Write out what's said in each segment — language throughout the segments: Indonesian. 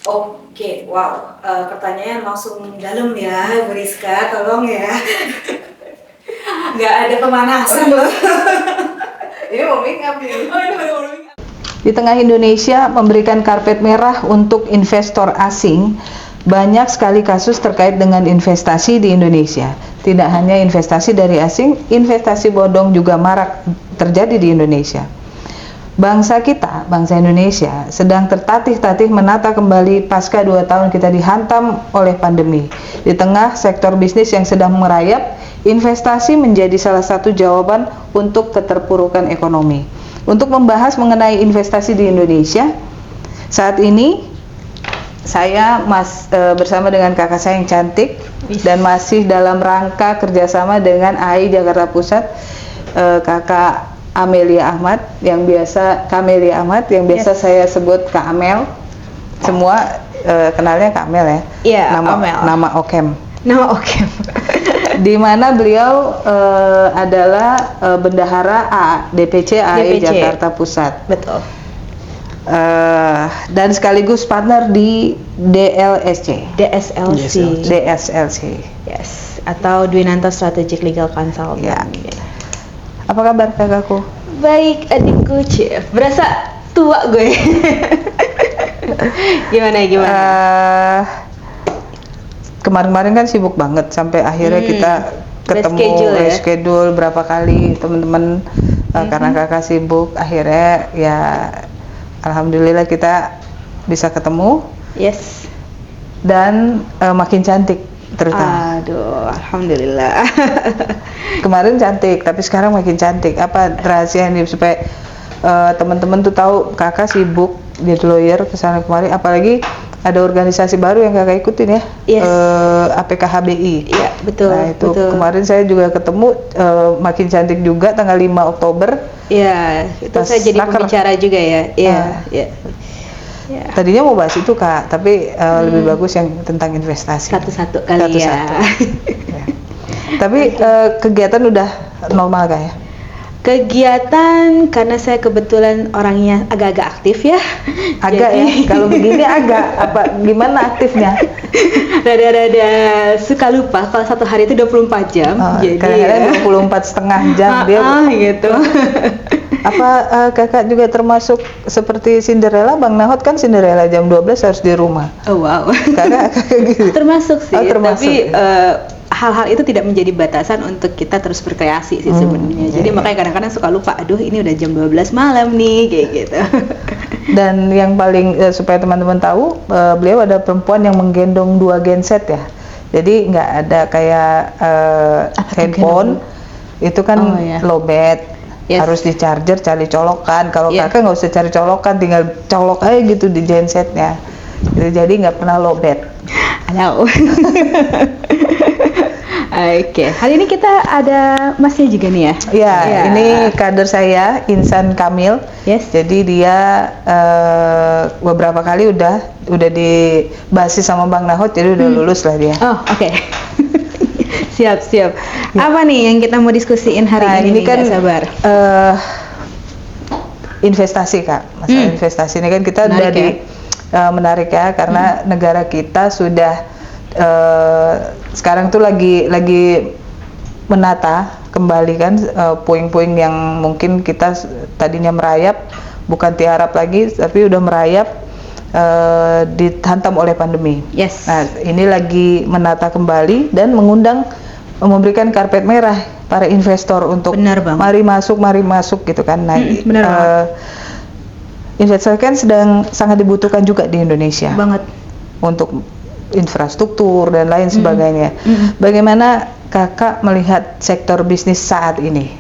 Oke, wow, pertanyaan langsung dalam ya, Bu Rizka, tolong ya. Nggak ada pemanasan loh. Ini mau make up nih. Oh, ini baru mau make up. Di tengah Indonesia memberikan karpet merah untuk investor asing, banyak sekali kasus terkait dengan investasi di Indonesia. Tidak hanya investasi dari asing, investasi bodong juga marak terjadi di Indonesia. Bangsa kita, bangsa Indonesia, sedang tertatih-tatih menata kembali pasca 2 tahun kita dihantam oleh pandemi. Di tengah sektor bisnis yang sedang merayap, investasi menjadi salah satu jawaban untuk keterpurukan ekonomi. Untuk membahas mengenai investasi di Indonesia, saat ini saya bersama dengan kakak saya yang cantik dan masih dalam rangka kerjasama dengan AI Jakarta Pusat, kakak Amelia Ahmad yang biasa Yes. saya sebut Kak Amel. Semua kenalnya Kak Amel ya. Iya, nama Amel. nama Okem. Nama oke. Di mana beliau adalah bendahara DPC AI DPC. Jakarta Pusat. Betul. Dan sekaligus partner di DLSC. DSLC. Yes. Atau Dwinanto Strategic Legal Consultant. Ya. Apa kabar kakakku? Baik, adikku, Cif. Berasa tua gue. Gimana? Kemarin-kemarin kan sibuk banget sampai akhirnya kita ketemu reschedule berapa kali teman-teman karena kakak sibuk, akhirnya ya alhamdulillah kita bisa ketemu. Yes. Dan makin cantik terutama. Aduh, alhamdulillah. Kemarin cantik tapi sekarang makin cantik. Apa rahasianya supaya teman-teman tuh tahu kakak sibuk jadi lawyer kesana kemari, apalagi ada organisasi baru yang kakak ikutin ya. Yes. APKHBI. Iya, betul. Nah itu betul. kemarin saya juga ketemu, makin cantik juga tanggal 5 Oktober. Iya, itu Pas saya jadi naker. pembicara juga ya. Iya, iya. Ya. Tadinya mau bahas itu kak, tapi lebih bagus yang tentang investasi. Satu-satu kali ya. Ya. Tapi kegiatan udah normal kak ya? Kegiatan, karena saya kebetulan orangnya agak-agak aktif ya. Agak ya, kalau begini agak apa gimana aktifnya? Rada-rada suka lupa kalau satu hari itu 24 jam. Jadi kadang-kadang 24,5 jam dia. Gitu. Apa kakak juga termasuk seperti Cinderella? Bang Nahot kan Cinderella jam 12 harus di rumah. Oh wow. Kakak gitu. Termasuk sih, Termasuk. tapi hal-hal itu tidak menjadi batasan untuk kita terus berkreasi sih sebenarnya. Jadi makanya kadang-kadang suka lupa, aduh ini udah jam 12 malam nih, kayak gitu. Dan yang paling supaya teman-teman tahu, beliau ada perempuan yang menggendong 2 genset ya. Jadi nggak ada kayak handphone itu kan lowbat. Yes. Harus di charger, cari colokan. Kalau kakak nggak usah cari colokan, tinggal colok aja gitu di gensetnya. Jadi nggak pernah lowbat. Halo. Oke, hari ini kita ada masnya juga nih ya? Ya, ini kader saya, Insan Kamil. Yes. Jadi dia beberapa kali udah dibahas sama Bang Nahot, jadi udah lulus lah dia. Oh, oke. Siap. Apa nih yang kita mau diskusiin hari ini? Ini kan sabar. Investasi kak, masalah investasi ini kan kita menarik menarik ya, karena negara kita sudah sekarang tuh lagi menata kembali kan puing-puing yang mungkin kita tadinya merayap, bukan tiarap lagi tapi udah merayap, dihantam oleh pandemi. Yes. Nah ini lagi menata kembali dan memberikan karpet merah para investor untuk mari masuk gitu kan. Nah investor kan sedang sangat dibutuhkan juga di Indonesia banget untuk infrastruktur dan lain sebagainya. Bagaimana kakak melihat sektor bisnis saat ini?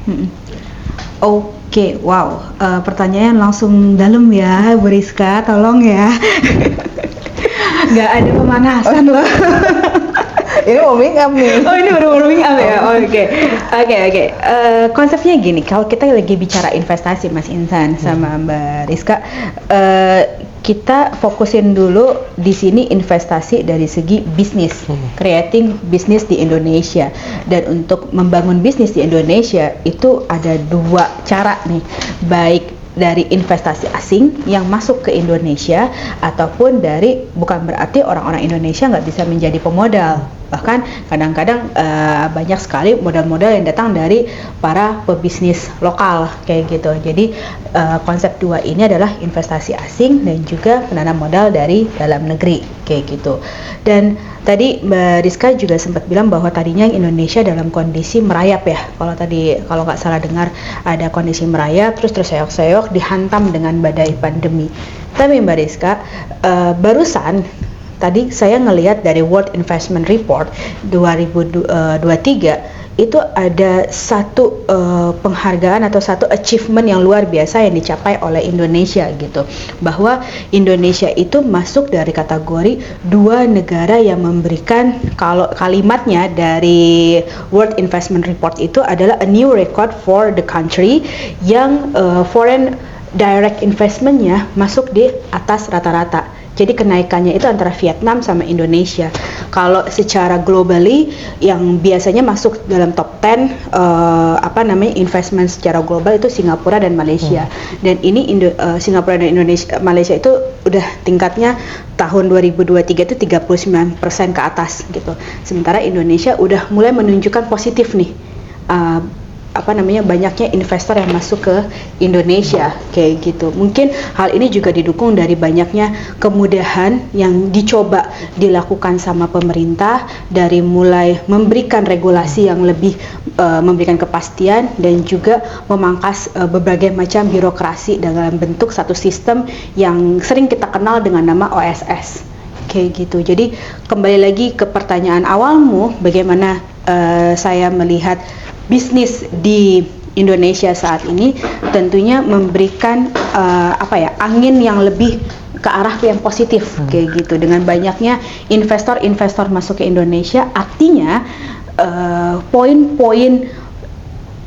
Oke, wow. Pertanyaan langsung dalam ya, Bu Rizka, tolong ya. Nggak ada pemanasan loh. Ini warming up nih. Oh, ini baru warming up ya. Oke. Konsepnya gini, kalau kita lagi bicara investasi Mas Insan sama Mbak Rizka, kita fokusin dulu di sini investasi dari segi bisnis, creating bisnis di Indonesia. Dan untuk membangun bisnis di Indonesia itu ada 2 cara nih, baik dari investasi asing yang masuk ke Indonesia, ataupun dari, bukan berarti orang-orang Indonesia nggak bisa menjadi pemodal. Bahkan kadang-kadang banyak sekali modal-modal yang datang dari para pebisnis lokal kayak gitu. Jadi konsep dua ini adalah investasi asing dan juga penanam modal dari dalam negeri kayak gitu. Dan tadi Mbak Rizka juga sempat bilang bahwa tadinya Indonesia dalam kondisi merayap ya. Kalau nggak salah dengar ada kondisi merayap, terus terseok-seok dihantam dengan badai pandemi. Tapi Mbak Rizka, barusan tadi saya ngelihat dari World Investment Report 2023 itu ada satu penghargaan atau satu achievement yang luar biasa yang dicapai oleh Indonesia gitu, bahwa Indonesia itu masuk dari kategori 2 negara yang memberikan, kalau kalimatnya dari World Investment Report itu adalah a new record for the country yang foreign direct investmentnya masuk di atas rata-rata. Jadi kenaikannya itu antara Vietnam sama Indonesia. Kalau secara globally yang biasanya masuk dalam top 10 investment secara global itu Singapura dan Malaysia. Dan ini Singapura dan Malaysia itu udah tingkatnya tahun 2023 itu 39% ke atas gitu. Sementara Indonesia udah mulai menunjukkan positif nih. Banyaknya investor yang masuk ke Indonesia kayak gitu. Mungkin hal ini juga didukung dari banyaknya kemudahan yang dicoba dilakukan sama pemerintah, dari mulai memberikan regulasi yang lebih memberikan kepastian dan juga memangkas berbagai macam birokrasi dalam bentuk satu sistem yang sering kita kenal dengan nama OSS kayak gitu. Jadi kembali lagi ke pertanyaan awalmu, bagaimana saya melihat bisnis di Indonesia saat ini, tentunya memberikan angin yang lebih ke arah yang positif kayak gitu. Dengan banyaknya investor masuk ke Indonesia, artinya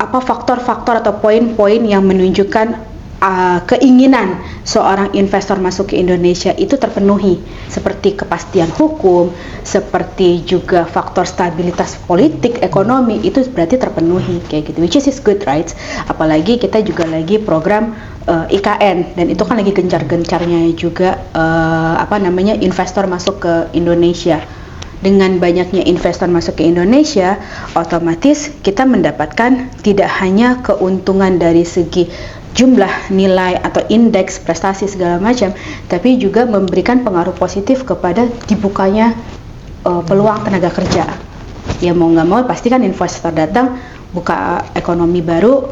faktor-faktor atau poin-poin yang menunjukkan keinginan seorang investor masuk ke Indonesia itu terpenuhi, seperti kepastian hukum, seperti juga faktor stabilitas politik, ekonomi, itu berarti terpenuhi kayak gitu, which is good, right? Apalagi kita juga lagi program IKN, dan itu kan lagi gencar-gencarnya juga investor masuk ke Indonesia. Dengan banyaknya investor masuk ke Indonesia, otomatis kita mendapatkan tidak hanya keuntungan dari segi jumlah nilai atau indeks prestasi segala macam, tapi juga memberikan pengaruh positif kepada dibukanya peluang tenaga kerja. Ya mau nggak mau pasti kan investor datang, buka ekonomi baru,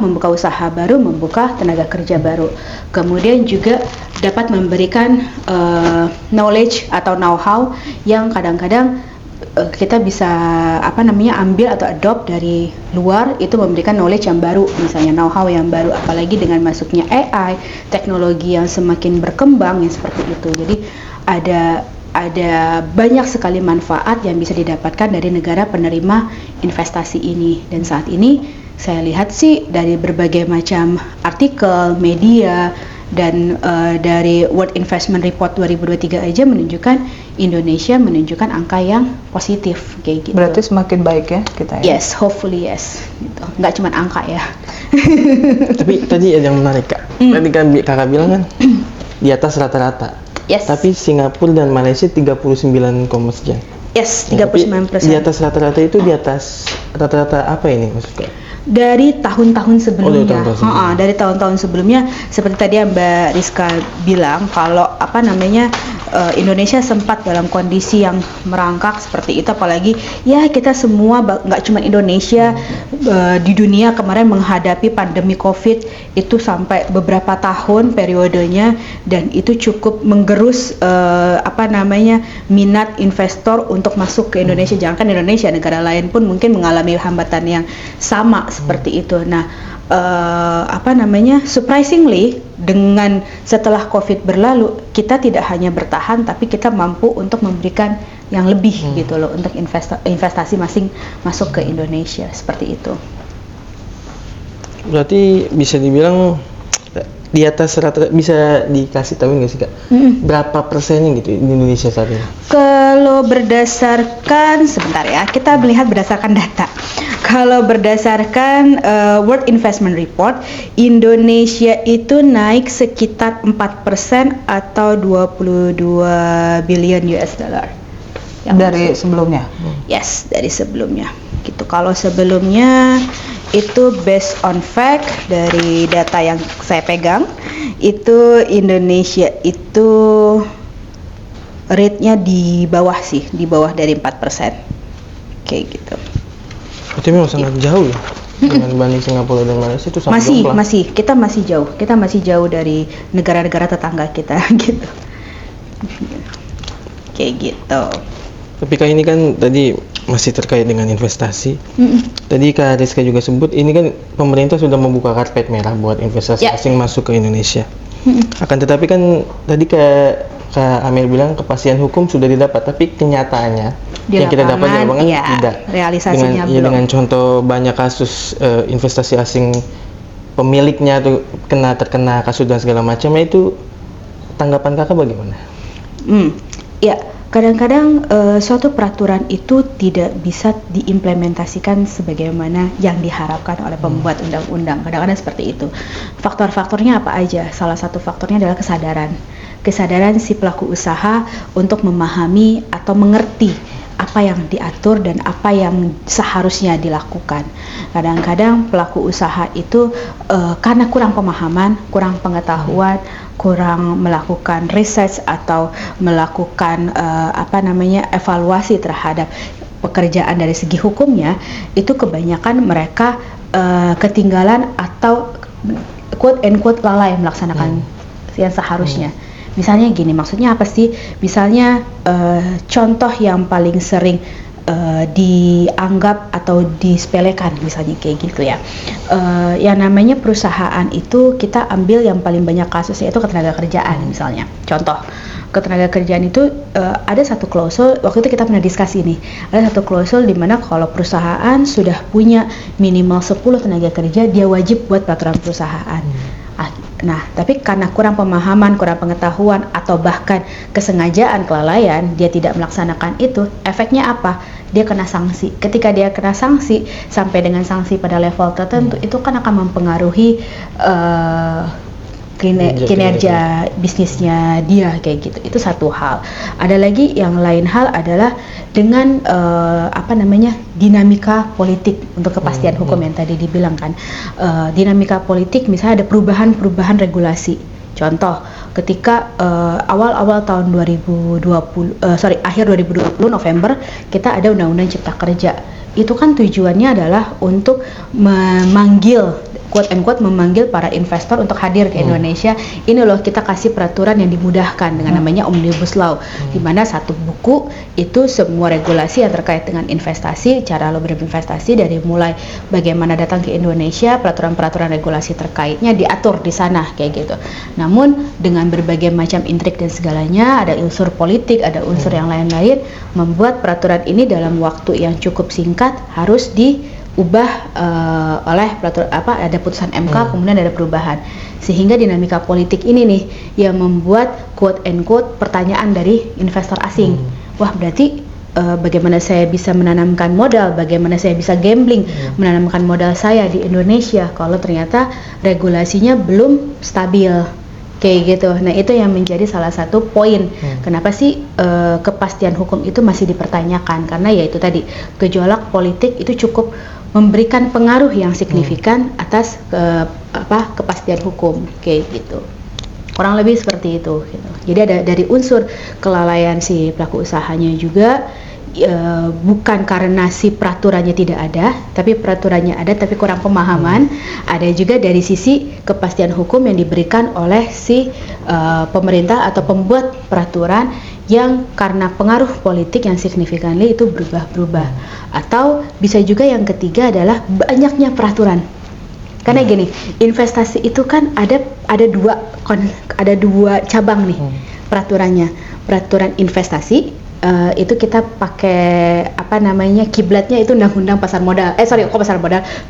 membuka usaha baru, membuka tenaga kerja baru. Kemudian juga dapat memberikan knowledge atau know-how yang kadang-kadang kita bisa ambil atau adopt dari luar, itu memberikan knowledge yang baru, misalnya know-how yang baru, apalagi dengan masuknya AI, teknologi yang semakin berkembang yang seperti itu. Jadi ada banyak sekali manfaat yang bisa didapatkan dari negara penerima investasi ini. Dan saat ini saya lihat sih dari berbagai macam artikel, media, dan dari World Investment Report 2023 aja menunjukkan Indonesia menunjukkan angka yang positif kayak gitu. Berarti semakin baik ya kita ya? Yes, hopefully yes. Gitu. Nggak cuma angka ya. Tapi tadi ada yang menarik Kak. Tadi kan Kakak bilang kan di atas rata-rata. Yes. Tapi Singapura dan Malaysia 39, sekian. Yes, 39%. Di atas rata-rata itu di atas rata-rata apa ini maksudnya? Dari tahun-tahun sebelumnya. Dari tahun-tahun sebelumnya, seperti tadi yang Mbak Rizka bilang, kalau Indonesia sempat dalam kondisi yang merangkak seperti itu, apalagi ya kita semua nggak cuma Indonesia, di dunia kemarin menghadapi pandemi COVID itu sampai beberapa tahun periodenya, dan itu cukup menggerus minat investor untuk masuk ke Indonesia. Jangankan Indonesia, negara lain pun mungkin mengalami hambatan yang sama seperti itu. Nah, surprisingly, dengan setelah COVID berlalu, kita tidak hanya bertahan, tapi kita mampu untuk memberikan yang lebih gitu loh, untuk investasi masuk ke Indonesia seperti itu. Berarti bisa dibilang di atas rata bisa dikasih tahu nggak sih Kak? Berapa persennya gitu di Indonesia saat ini? Kalau berdasarkan, sebentar ya, kita melihat berdasarkan data. Kalau berdasarkan World Investment Report, Indonesia itu naik sekitar 4% atau 22 billion US dollar. Dari sebelumnya. Yes, dari sebelumnya. Gitu. Kalau sebelumnya itu based on fact dari data yang saya pegang, itu Indonesia itu rate-nya di bawah sih, di bawah dari 4%. Kayak gitu. Itu memang sangat jauh ya. Dengan banding Singapura dan Malaysia itu sangat jomplang. Kita masih jauh dari negara-negara tetangga kita gitu. Kayak gitu. Tapi Kak ini kan tadi masih terkait dengan investasi. Tadi Kak Rizka juga sebut ini kan pemerintah sudah membuka karpet merah buat investasi asing masuk ke Indonesia. Akan tetapi kan tadi Kak Amel bilang kepastian hukum sudah didapat, tapi kenyataannya yang kita dapat di lapangan tidak. Realisasinya belum. Dengan contoh banyak kasus investasi asing pemiliknya tuh terkena kasus dan segala macam, itu tanggapan Kakak bagaimana? Ya. Kadang-kadang suatu peraturan itu tidak bisa diimplementasikan sebagaimana yang diharapkan oleh pembuat undang-undang. Kadang-kadang seperti itu. Faktor-faktornya apa aja? Salah satu faktornya adalah kesadaran si pelaku usaha untuk memahami atau mengerti apa yang diatur dan apa yang seharusnya dilakukan. Kadang-kadang pelaku usaha itu karena kurang pemahaman, kurang pengetahuan, kurang melakukan research atau melakukan evaluasi terhadap pekerjaan dari segi hukumnya, itu kebanyakan mereka ketinggalan atau quote and quote lalai melaksanakan yang seharusnya. Misalnya gini, maksudnya apa sih? Misalnya contoh yang paling sering dianggap atau disepelekan, misalnya kayak gitu ya. Yang namanya perusahaan itu kita ambil yang paling banyak kasus yaitu ketenaga kerjaan misalnya. Contoh, ketenaga kerjaan itu ada satu klausul, waktu itu kita pernah diskusi nih, ada satu klausul di mana kalau perusahaan sudah punya minimal 10 tenaga kerja, dia wajib buat peraturan perusahaan. Nah, tapi karena kurang pemahaman, kurang pengetahuan, atau bahkan kesengajaan kelalaian, dia tidak melaksanakan itu, efeknya apa? Dia kena sanksi. Ketika dia kena sanksi, sampai dengan sanksi pada level tertentu, itu kan akan mempengaruhi kinerja bisnisnya dia, kayak gitu. Itu satu hal. Ada lagi yang lain hal adalah dengan dinamika politik untuk kepastian hukum yang tadi dibilang kan. Dinamika politik, misalnya ada perubahan regulasi. Contoh, ketika awal-awal tahun akhir 2020 November, kita ada Undang-Undang Cipta Kerja. Itu kan tujuannya adalah untuk memanggil quote and quote memanggil para investor untuk hadir ke Indonesia. Ini loh, kita kasih peraturan yang dimudahkan dengan namanya Omnibus Law, di mana satu buku itu semua regulasi yang terkait dengan investasi, cara lo berinvestasi dari mulai bagaimana datang ke Indonesia, peraturan-peraturan regulasi terkaitnya diatur di sana kayak gitu. Namun dengan berbagai macam intrik dan segalanya, ada unsur politik, ada unsur yang lain-lain, membuat peraturan ini dalam waktu yang cukup singkat harus diubah oleh ada putusan MK, kemudian ada perubahan, sehingga dinamika politik ini nih yang membuat quote and quote pertanyaan dari investor asing. Wah, berarti bagaimana saya bisa menanamkan modal, bagaimana saya bisa gambling menanamkan modal saya di Indonesia kalau ternyata regulasinya belum stabil kayak gitu. Nah, itu yang menjadi salah satu poin kenapa sih kepastian hukum itu masih dipertanyakan, karena ya itu tadi, gejolak politik itu cukup memberikan pengaruh yang signifikan atas kepastian hukum kayak gitu. Kurang lebih seperti itu gitu. Jadi ada dari unsur kelalaian si pelaku usahanya juga, bukan karena si peraturannya tidak ada, tapi peraturannya ada tapi kurang pemahaman. Ada juga dari sisi kepastian hukum yang diberikan oleh si pemerintah atau pembuat peraturan, yang karena pengaruh politik yang signifikan itu berubah-berubah. Atau bisa juga yang ketiga adalah banyaknya peraturan. Karena gini, investasi itu kan ada dua cabang nih peraturannya. Peraturan investasi itu kita pakai kiblatnya itu undang-undang pasar modal.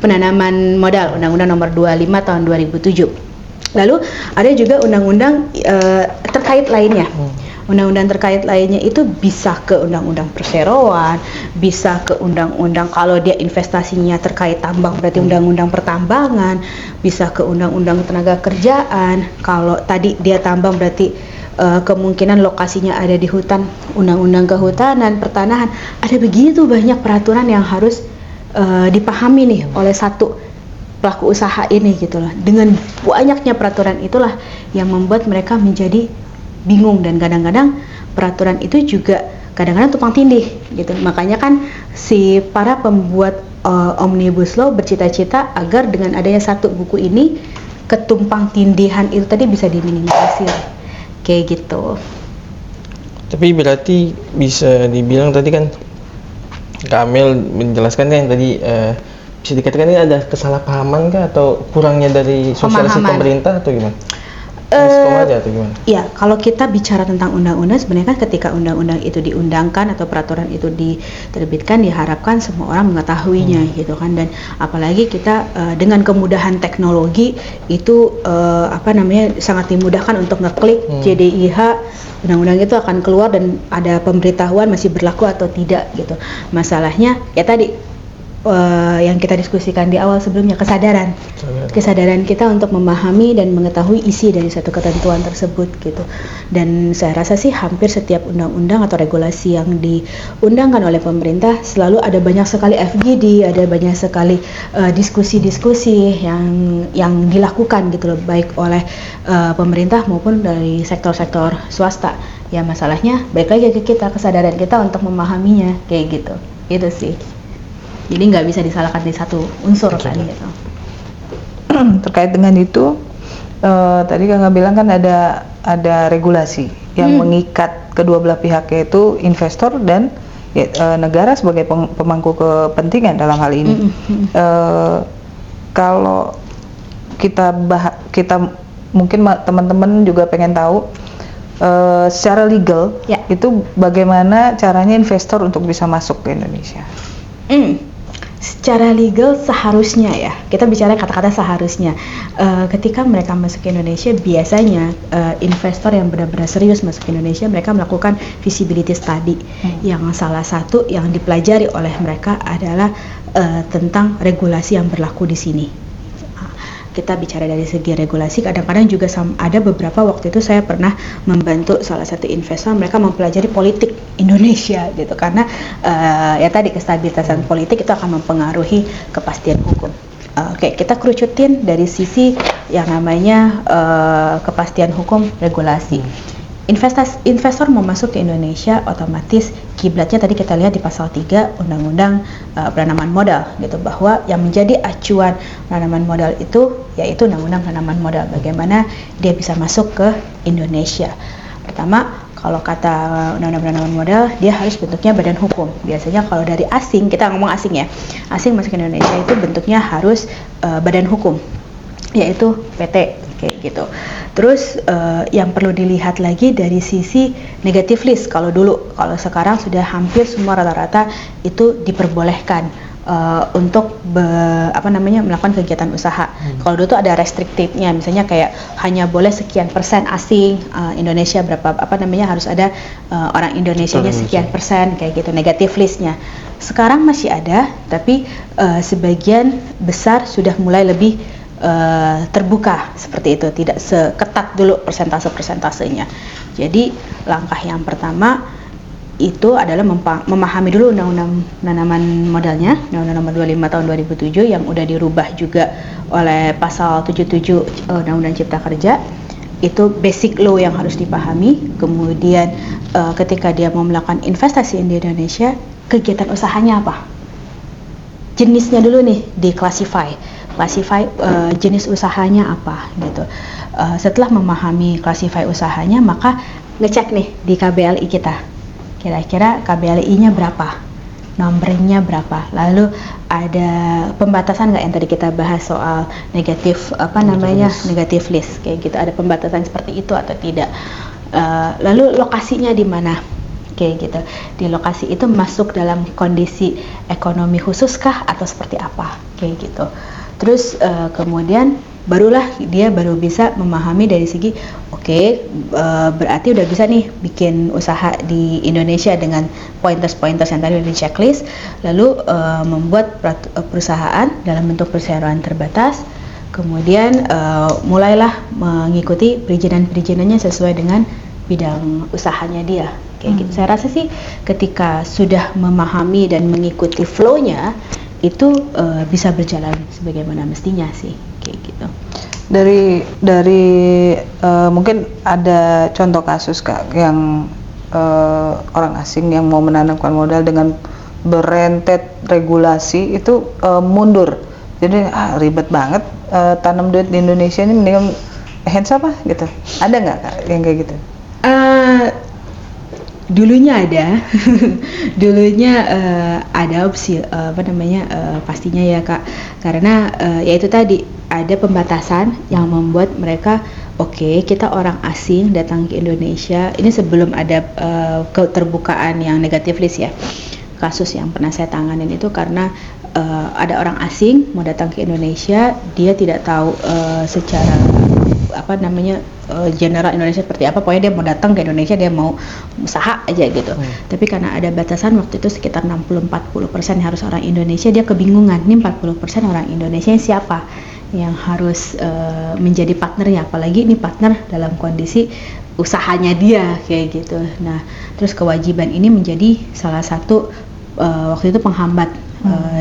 Penanaman modal, Undang-Undang Nomor 25 tahun 2007. Lalu ada juga undang-undang terkait lainnya. Undang-undang terkait lainnya itu bisa ke undang-undang perseroan, bisa ke undang-undang kalau dia investasinya terkait tambang berarti undang-undang pertambangan, bisa ke undang-undang tenaga kerjaan. Kalau tadi dia tambang berarti kemungkinan lokasinya ada di hutan, undang-undang kehutanan, pertanahan. Ada begitu banyak peraturan yang harus dipahami nih oleh satu pelaku usaha ini gitu loh. Dengan banyaknya peraturan itulah yang membuat mereka menjadi bingung, dan kadang-kadang peraturan itu juga kadang-kadang tumpang tindih gitu. Makanya kan si para pembuat Omnibus Law bercita-cita agar dengan adanya satu buku ini ketumpang tindihan itu tadi bisa diminimalisir kayak gitu. Tapi berarti bisa dibilang tadi kan Kak Amel menjelaskan kan tadi bisa dikatakan ini ada kesalahpahaman kah atau kurangnya dari sosialisasi pemerintah atau gimana? Miskom aja atau gimana? Ya, kalau kita bicara tentang undang-undang, sebenarnya kan ketika undang-undang itu diundangkan atau peraturan itu diterbitkan, diharapkan semua orang mengetahuinya gitu kan. Dan apalagi kita dengan kemudahan teknologi itu sangat dimudahkan untuk ngeklik JDIH, undang-undang itu akan keluar dan ada pemberitahuan masih berlaku atau tidak gitu. Masalahnya ya tadi yang kita diskusikan di awal sebelumnya, kesadaran kita untuk memahami dan mengetahui isi dari satu ketentuan tersebut gitu. Dan saya rasa sih hampir setiap undang-undang atau regulasi yang diundangkan oleh pemerintah selalu ada banyak sekali FGD, ada banyak sekali diskusi-diskusi yang dilakukan gitu loh, baik oleh pemerintah maupun dari sektor-sektor swasta. Ya masalahnya baik lagi ke kita, kesadaran kita untuk memahaminya kayak gitu. Itu sih. Jadi nggak bisa disalahkan di satu unsur kan gitu. Terkait dengan itu, tadi Kakak bilang kan ada regulasi yang mengikat kedua belah pihaknya, itu investor dan negara sebagai pemangku kepentingan dalam hal ini. Kalau kita mungkin teman-teman juga pengen tahu secara legal itu bagaimana caranya investor untuk bisa masuk ke Indonesia. Secara legal seharusnya ya, kita bicara kata-kata seharusnya, ketika mereka masuk ke Indonesia biasanya investor yang benar-benar serius masuk ke Indonesia, mereka melakukan feasibility study yang salah satu yang dipelajari oleh mereka adalah tentang regulasi yang berlaku di sini. Kita bicara dari segi regulasi, kadang-kadang juga ada beberapa waktu itu saya pernah membantu salah satu investor, mereka mempelajari politik Indonesia gitu, karena ya tadi kestabilitasan politik itu akan mempengaruhi kepastian hukum. Oke, kita kerucutin dari sisi yang namanya kepastian hukum regulasi. Investor mau masuk ke Indonesia, otomatis kiblatnya tadi kita lihat di pasal 3 Undang-Undang Penanaman Modal gitu, bahwa yang menjadi acuan penanaman modal itu yaitu Undang-Undang Penanaman Modal, bagaimana dia bisa masuk ke Indonesia. Pertama, kalau kata Undang-Undang Penanaman Modal, dia harus bentuknya badan hukum. Biasanya kalau dari asing, kita ngomong asing ya, asing masuk ke Indonesia itu bentuknya harus badan hukum, yaitu PT kayak gitu. Terus yang perlu dilihat lagi dari sisi negative list. Kalau sekarang sudah hampir semua rata-rata itu diperbolehkan untuk melakukan kegiatan usaha. Kalau dulu tuh ada restrictive-nya, misalnya kayak hanya boleh sekian persen asing, Indonesia berapa harus ada orang Indonesianya sekian persen kayak gitu, negative list-nya. Sekarang masih ada, tapi sebagian besar sudah mulai lebih terbuka seperti itu, tidak seketat dulu persentase-persentasenya. Jadi langkah yang pertama itu adalah memahami dulu Undang-Undang Penanaman Modalnya, Undang-Undang Nomor 25 Tahun 2007 yang udah dirubah juga oleh pasal 77 Undang-Undang Cipta Kerja. Itu basic law yang harus dipahami. Kemudian ketika dia mau melakukan investasi di Indonesia, kegiatan usahanya apa? Jenisnya dulu nih classify jenis usahanya apa gitu. Setelah memahami classify usahanya, maka ngecek nih di KBLI kita, kira-kira KBLI-nya berapa, nomornya berapa, lalu ada pembatasan nggak yang tadi kita bahas soal negative list kayak gitu, ada pembatasan seperti itu atau tidak. Lalu lokasinya di mana kayak gitu, di lokasi itu masuk dalam kondisi ekonomi khusus kah atau seperti apa kayak gitu. Terus kemudian barulah dia baru bisa memahami dari segi berarti udah bisa nih bikin usaha di Indonesia dengan pointers-pointers yang tadi di checklist, lalu membuat perusahaan dalam bentuk perseroan terbatas, kemudian mulailah mengikuti perizinan-perizinannya sesuai dengan bidang usahanya dia. Kayak gitu. Saya rasa sih ketika sudah memahami dan mengikuti flow-nya itu bisa berjalan sebagaimana mestinya sih, kayak gitu. Dari mungkin ada contoh kasus Kak yang orang asing yang mau menanamkan modal dengan berentet regulasi itu mundur. Jadi ribet banget tanam duit di Indonesia ini, mendingan hands apa gitu. Ada nggak Kak yang kayak gitu? Dulunya ada, ada opsi pastinya ya Kak, karena ya itu tadi ada pembatasan yang membuat mereka kita orang asing datang ke Indonesia. Ini sebelum ada keterbukaan yang negatif list ya. Kasus yang pernah saya tanganin itu karena ada orang asing mau datang ke Indonesia, dia tidak tahu secara general Indonesia seperti apa, pokoknya dia mau datang ke Indonesia, dia mau usaha aja gitu. Tapi karena ada batasan waktu itu sekitar 60-40% harus orang Indonesia, dia kebingungan, ini 40% orang Indonesia siapa yang harus menjadi partnernya, apalagi ini partner dalam kondisi usahanya dia kayak gitu. Nah, terus kewajiban ini menjadi salah satu waktu itu penghambat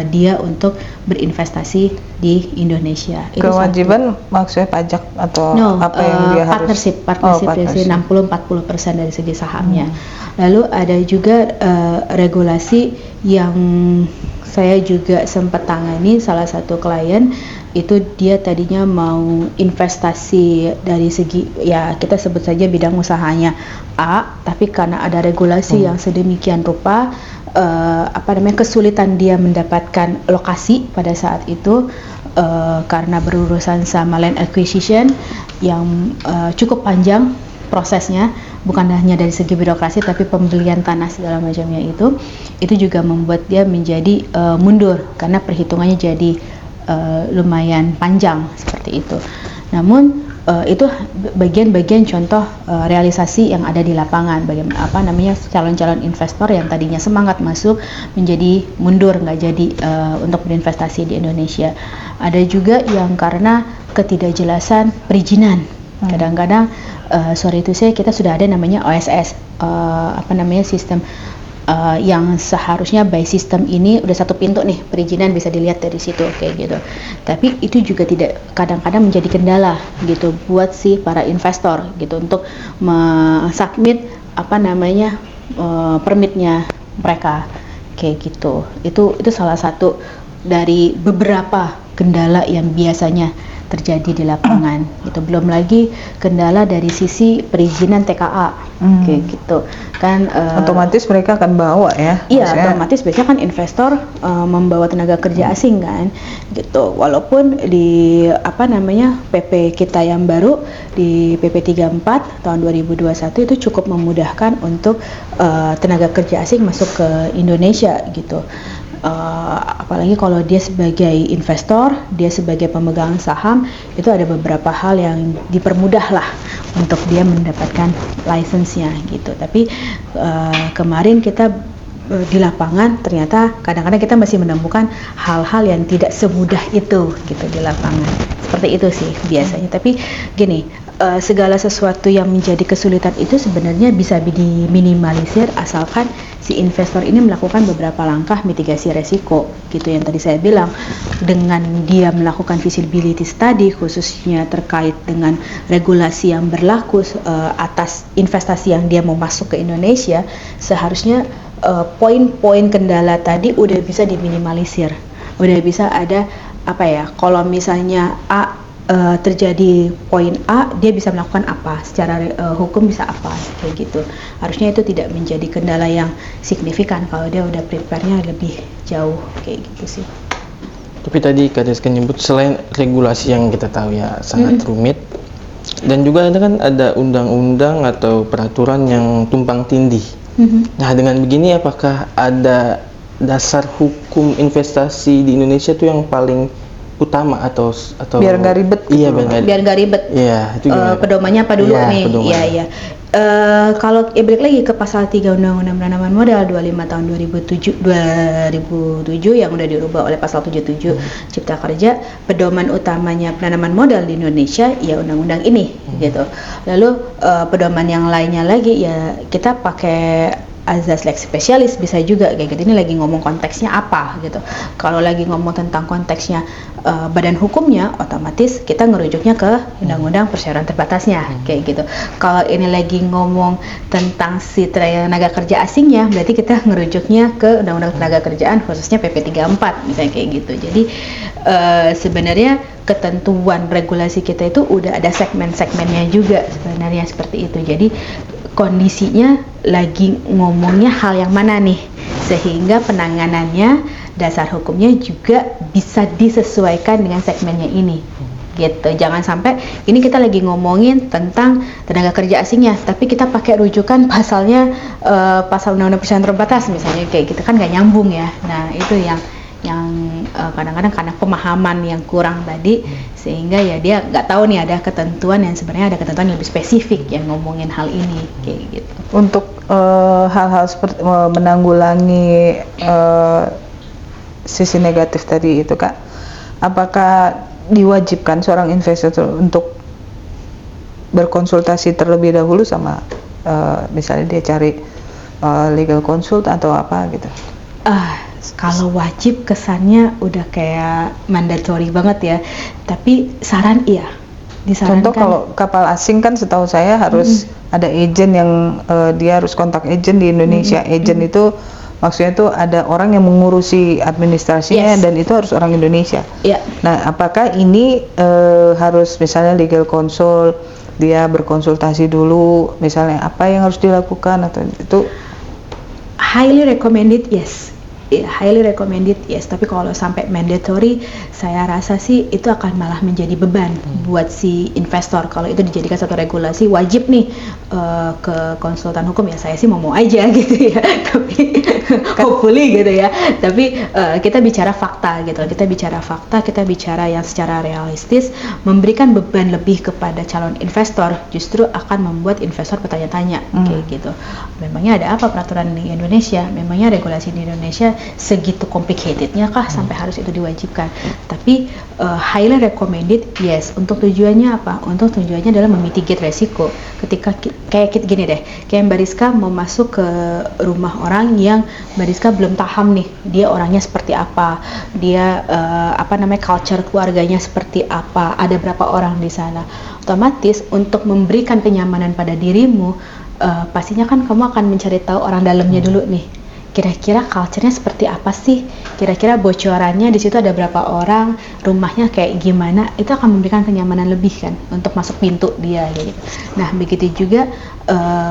dia untuk berinvestasi di Indonesia. Kewajiban maksudnya pajak atau apa yang dia partnership partnership. 60-40% dari segi sahamnya. Lalu ada juga regulasi yang saya juga sempat tangani, salah satu klien itu dia tadinya mau investasi dari segi ya kita sebut saja bidang usahanya A, tapi karena ada regulasi yang sedemikian rupa kesulitan dia mendapatkan lokasi pada saat itu karena berurusan sama land acquisition yang cukup panjang prosesnya, bukan hanya dari segi birokrasi tapi pembelian tanah segala macamnya itu juga membuat dia menjadi mundur karena perhitungannya jadi lumayan panjang seperti itu. Namun itu bagian-bagian contoh realisasi yang ada di lapangan, bagaimana calon-calon investor yang tadinya semangat masuk menjadi mundur, nggak jadi untuk berinvestasi di Indonesia. Ada juga yang karena ketidakjelasan perizinan. Kadang-kadang kita sudah ada namanya OSS, sistem yang seharusnya by sistem ini udah satu pintu nih, perizinan bisa dilihat dari situ kayak gitu. Tapi itu juga tidak, kadang-kadang menjadi kendala gitu buat si para investor gitu untuk submit permitnya mereka kayak gitu. Itu salah satu dari beberapa kendala yang biasanya terjadi di lapangan gitu. Belum lagi kendala dari sisi perizinan TKA kayak gitu kan, otomatis mereka akan bawa ya. Iya, otomatis biasanya kan investor membawa tenaga kerja asing kan gitu. Walaupun di PP kita yang baru di PP 34 tahun 2021 itu cukup memudahkan untuk tenaga kerja asing masuk ke Indonesia gitu. Apalagi kalau dia sebagai investor, dia sebagai pemegang saham, itu ada beberapa hal yang dipermudah lah untuk dia mendapatkan license-nya gitu. Tapi kemarin kita di lapangan ternyata kadang-kadang kita masih menemukan hal-hal yang tidak semudah itu gitu di lapangan. Seperti itu sih biasanya. Tapi gini, segala sesuatu yang menjadi kesulitan itu sebenarnya bisa diminimalisir asalkan si investor ini melakukan beberapa langkah mitigasi resiko gitu yang tadi saya bilang. Dengan dia melakukan feasibility study khususnya terkait dengan regulasi yang berlaku atas investasi yang dia mau masuk ke Indonesia, seharusnya poin-poin kendala tadi udah bisa diminimalisir. Udah bisa ada kalau misalnya A terjadi poin A, dia bisa melakukan apa, secara hukum bisa apa, kayak gitu. Harusnya itu tidak menjadi kendala yang signifikan kalau dia udah prepare-nya lebih jauh, kayak gitu sih. Tapi tadi Kak Rizka nyebut selain regulasi yang kita tahu ya sangat rumit, dan juga ada undang-undang atau peraturan yang tumpang tindih. Nah, dengan begini apakah ada dasar hukum investasi di Indonesia tuh yang paling utama atau biar nggak ribet. Iya, biar nggak ribet. Iya, itu gimana? Pedomannya apa dulu Iya, nih? pedoman. Iya. Kalau balik lagi ke pasal 3 Undang-Undang Penanaman Modal 25 tahun 2007 yang udah dirubah oleh pasal 77 Cipta Kerja, pedoman utamanya penanaman modal di Indonesia ya undang-undang ini gitu. Lalu pedoman yang lainnya lagi ya kita pakai azas lex specialis bisa juga kayak gitu. Ini lagi ngomong konteksnya apa gitu. Kalau lagi ngomong tentang konteksnya badan hukumnya, otomatis kita ngerujuknya ke undang-undang persyaratan terbatasnya kayak gitu. Kalau ini lagi ngomong tentang si tenaga kerja asingnya, berarti kita ngerujuknya ke undang-undang tenaga kerjaan khususnya PP 34 misalnya kayak gitu. Jadi sebenarnya ketentuan regulasi kita itu udah ada segmen-segmennya juga sebenarnya seperti itu. Jadi kondisinya lagi ngomongnya hal yang mana nih, sehingga penanganannya, dasar hukumnya juga bisa disesuaikan dengan segmennya ini gitu. Jangan sampai ini kita lagi ngomongin tentang tenaga kerja asingnya tapi kita pakai rujukan pasalnya pasal undang-undang persyaratan terbatas misalnya kayak gitu, kan nggak nyambung ya. Nah itu yang kadang-kadang karena pemahaman yang kurang tadi sehingga ya dia nggak tahu nih ada ketentuan yang sebenarnya ada ketentuan yang lebih spesifik yang ngomongin hal ini kayak gitu. Untuk hal-hal seperti menanggulangi sisi negatif tadi itu Kak, apakah diwajibkan seorang investor untuk berkonsultasi terlebih dahulu sama misalnya dia cari legal consult atau apa gitu? Kalau wajib kesannya udah kayak mandatory banget ya, tapi saran iya disarankan. Contoh kalau kapal asing kan setahu saya harus ada agent yang dia harus kontak agent di Indonesia. Agent itu maksudnya itu ada orang yang mengurusi administrasinya dan itu harus orang Indonesia. Nah, apakah ini harus misalnya legal consult, dia berkonsultasi dulu misalnya apa yang harus dilakukan atau itu? Highly recommended yes. Highly recommended yes, tapi kalau sampai mandatory saya rasa sih itu akan malah menjadi beban buat si investor. Kalau itu dijadikan satu regulasi wajib nih ke konsultan hukum, ya saya sih mau aja gitu ya, tapi hopefully gitu ya. Tapi kita bicara fakta gitu, kita bicara yang secara realistis, memberikan beban lebih kepada calon investor justru akan membuat investor bertanya-tanya kayak gitu. Memangnya ada apa peraturan di Indonesia? Memangnya regulasi di Indonesia segitu complicatednya kah sampai harus itu diwajibkan? Tapi highly recommended yes. Untuk tujuannya apa? Untuk tujuannya adalah memitigate resiko. Ketika kayak gini deh, kayak Mbak Rizka mau masuk ke rumah orang yang Mbak Rizka belum paham nih dia orangnya seperti apa, dia culture keluarganya seperti apa, ada berapa orang di sana. Otomatis untuk memberikan kenyamanan pada dirimu, pastinya kan kamu akan mencari tahu orang dalamnya dulu nih. Kira-kira culture-nya seperti apa sih? Kira-kira bocorannya di situ ada berapa orang, rumahnya kayak gimana? Itu akan memberikan kenyamanan lebih kan untuk masuk pintu dia gitu. Nah, begitu juga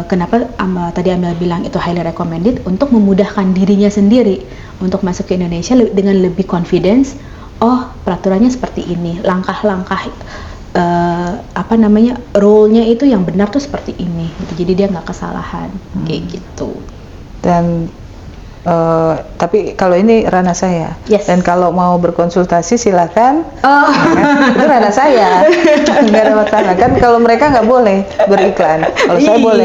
kenapa tadi Amel bilang itu highly recommended untuk memudahkan dirinya sendiri untuk masuk ke Indonesia dengan lebih confidence. Oh, peraturannya seperti ini, langkah-langkah role-nya itu yang benar tuh seperti ini gitu. Jadi dia nggak kesalahan kayak gitu. Dan tapi kalau ini ranah saya, dan kalau mau berkonsultasi silakan, itu ranah saya, nggak ada masalah kan. Kalau mereka nggak boleh beriklan, kalau saya boleh,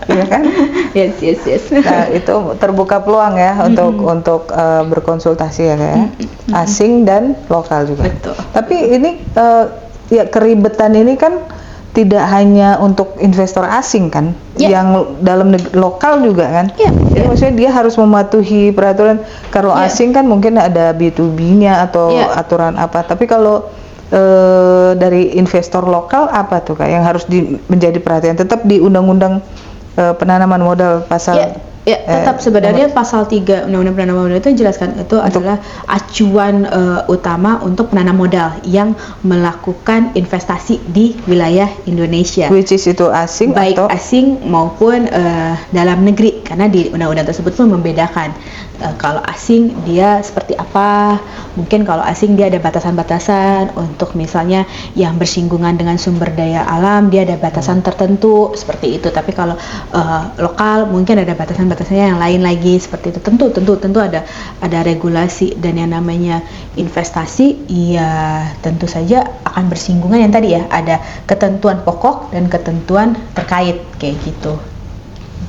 iya kan? Yes. Nah itu terbuka peluang ya untuk berkonsultasi ya kayak asing dan lokal juga. Betul. Tapi ini ya keribetan ini kan tidak hanya untuk investor asing kan, yang dalam lokal juga kan. Jadi maksudnya dia harus mematuhi peraturan. Kalau asing kan mungkin ada B2B-nya atau aturan apa. Tapi kalau dari investor lokal apa tuh Kak yang harus menjadi perhatian? Tetap di undang-undang penanaman modal pasal tetap sebenarnya pasal 3 Undang-Undang Penanaman Modal itu jelaskan itu adalah acuan utama untuk penanam modal yang melakukan investasi di wilayah Indonesia. Which is itu asing baik atau asing maupun dalam negeri, karena di undang-undang tersebut pun membedakan kalau asing dia seperti apa. Mungkin kalau asing dia ada batasan-batasan untuk misalnya yang bersinggungan dengan sumber daya alam, dia ada batasan tertentu seperti itu. Tapi kalau lokal mungkin ada batasan batasan-batasannya yang lain lagi seperti itu. Tentu ada regulasi, dan yang namanya investasi ya tentu saja akan bersinggungan yang tadi ya, ada ketentuan pokok dan ketentuan terkait kayak gitu.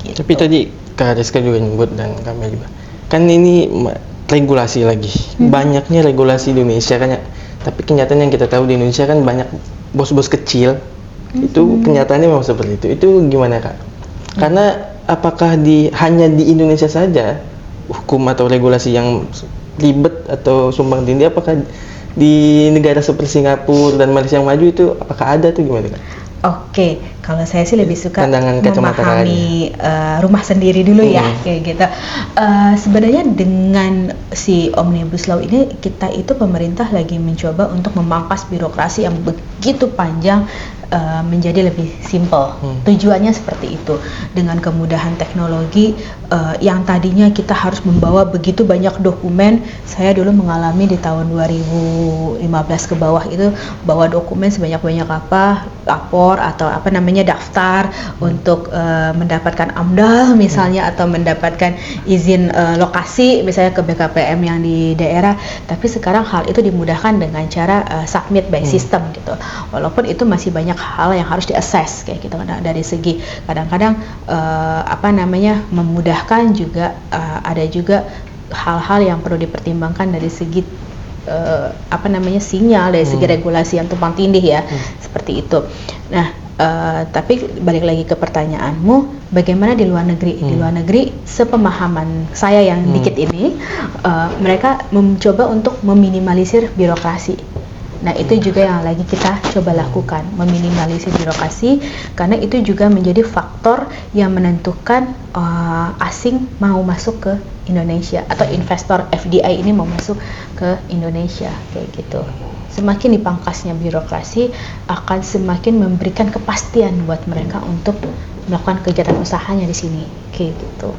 Tapi tadi Kak Rizka juga nyebut dan kami juga, kan ini regulasi lagi, banyaknya regulasi di Indonesia kan ya. Tapi kenyataan yang kita tahu di Indonesia kan banyak bos-bos kecil, itu kenyataannya memang seperti itu. Itu gimana Kak? Karena apakah hanya di Indonesia saja hukum atau regulasi yang ribet atau sumbang tindih, apakah di negara seperti Singapura dan Malaysia yang maju itu apakah ada tuh gimana Kak? Oke, kalau saya sih lebih suka Pandangan kacamata memahami rumah sendiri dulu ya, kayak gitu. Sebenarnya dengan si Omnibus Law ini, kita itu pemerintah lagi mencoba untuk memangkas birokrasi yang begitu panjang menjadi lebih simple. Tujuannya seperti itu. Dengan kemudahan teknologi yang tadinya kita harus membawa begitu banyak dokumen. Saya dulu mengalami di tahun 2015 ke bawah itu bawa dokumen sebanyak-banyak lapor atau daftar untuk mendapatkan AMDAL misalnya, atau mendapatkan izin lokasi misalnya ke BKPM yang di daerah. Tapi sekarang hal itu dimudahkan dengan cara submit by system gitu. Walaupun itu masih banyak hal yang harus di-assess kayak gitu. Dari segi kadang-kadang memudahkan juga, ada juga hal-hal yang perlu dipertimbangkan dari segi sinyal, dari segi regulasi yang tumpang tindih ya, seperti itu. Nah, tapi balik lagi ke pertanyaanmu, bagaimana di luar negeri? Di luar negeri, sepemahaman saya yang dikit ini, mereka mencoba untuk meminimalisir birokrasi. Nah, itu juga yang lagi kita coba lakukan, meminimalisir birokrasi, karena itu juga menjadi faktor yang menentukan asing mau masuk ke Indonesia, atau investor FDI ini mau masuk ke Indonesia kayak gitu. Semakin dipangkasnya birokrasi, akan semakin memberikan kepastian buat mereka untuk melakukan kegiatan usahanya di sini kayak gitu.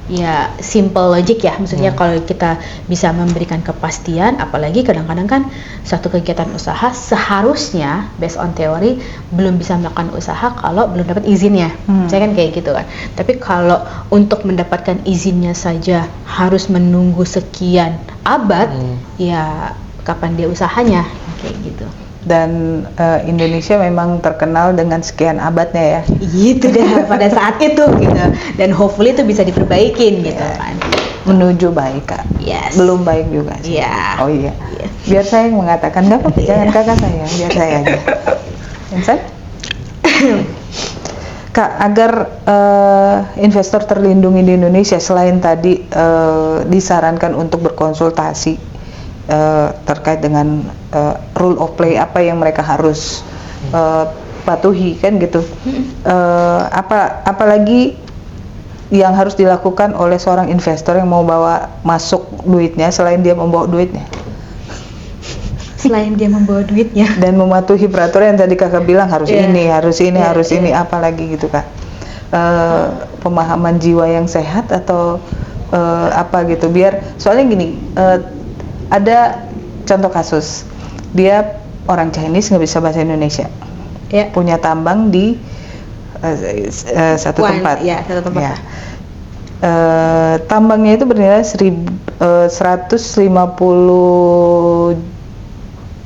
Ya simple logic ya, maksudnya kalau kita bisa memberikan kepastian, apalagi kadang-kadang kan suatu kegiatan usaha seharusnya based on teori belum bisa melakukan usaha kalau belum dapat izinnya. Saya kan kayak gitu kan. Tapi kalau untuk mendapatkan izinnya saja harus menunggu sekian abad, ya kapan dia usahanya kayak gitu. Dan Indonesia memang terkenal dengan sekian abadnya ya. Itu dah pada saat itu gitu. Dan hopefully itu bisa diperbaikin gitu kan. Menuju baik Kak. Yes. Belum baik juga sih. Iya. Oh iya. Biar saya yang mengatakan, nggak apa-apa, jangan kakak saya, biar saya aja. Insan? Kak, agar investor terlindungi di Indonesia, selain tadi disarankan untuk berkonsultasi terkait dengan rule of play, apa yang mereka harus patuhi kan gitu, apalagi yang harus dilakukan oleh seorang investor yang mau bawa masuk duitnya, selain dia membawa duitnya, dan mematuhi peraturan yang tadi kakak bilang harus ini, apalagi gitu Kak, pemahaman jiwa yang sehat atau apa gitu, biar soalnya gini, ada contoh kasus, dia orang Chinese nggak bisa bahasa Indonesia, punya tambang di satu tempat. Tambangnya itu bernilai 150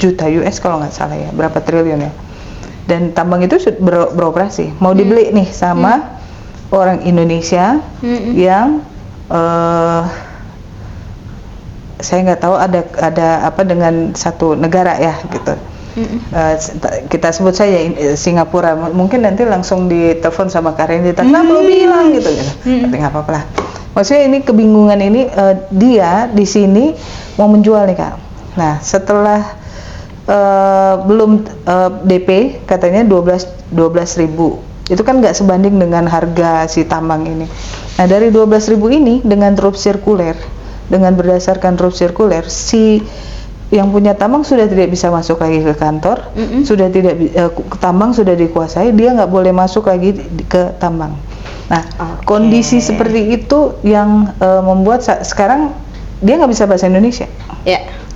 juta US kalau nggak salah ya, berapa triliun ya. Dan tambang itu beroperasi, mau dibeli nih sama orang Indonesia yang saya nggak tahu ada apa dengan satu negara ya gitu. Kita sebut saja Singapura, mungkin nanti langsung ditelepon sama Karen, kenapa lo bilang gitu. Tapi nggak apa-apa lah. Maksudnya ini kebingungan ini, dia di sini mau menjual nih Kak. Nah setelah belum DP katanya 12.000, itu kan nggak sebanding dengan harga si tambang ini. Nah dari 12.000 ini dengan drop sirkuler, dengan berdasarkan drop sirkuler, si yang punya tambang sudah tidak bisa masuk lagi ke kantor, sudah tidak tambang sudah dikuasai, dia nggak boleh masuk lagi ke tambang. Nah kondisi seperti itu yang membuat sekarang dia nggak bisa bahasa Indonesia,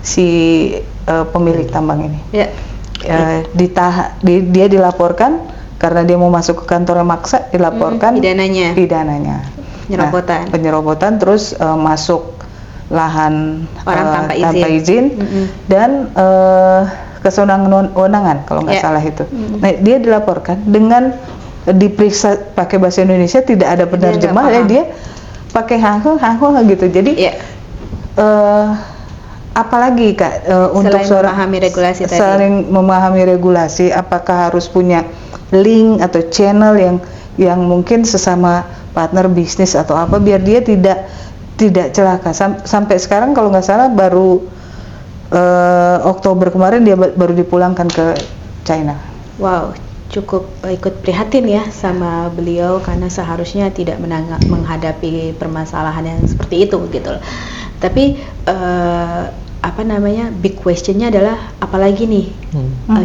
si pemilik tambang ini. Dia dilaporkan karena dia mau masuk ke kantor yang maksa, dilaporkan pidananya. penyerobotan. Nah, penyerobotan terus masuk lahan Orang tanpa izin dan kewenangan kalau nggak salah itu. Nah, dia dilaporkan dengan diperiksa pakai bahasa Indonesia, tidak ada penerjemah, dia pakai hangul gitu. Jadi apalagi Kak untuk selain memahami regulasi tadi. Selain memahami regulasi, apakah harus punya link atau channel yang mungkin sesama partner bisnis atau apa biar dia tidak celaka. Sampai sekarang kalau nggak salah baru Oktober kemarin dia baru dipulangkan ke China. Wow, cukup ikut prihatin ya sama beliau karena seharusnya tidak menghadapi permasalahan yang seperti itu gitu loh. Tapi big questionnya adalah apalagi nih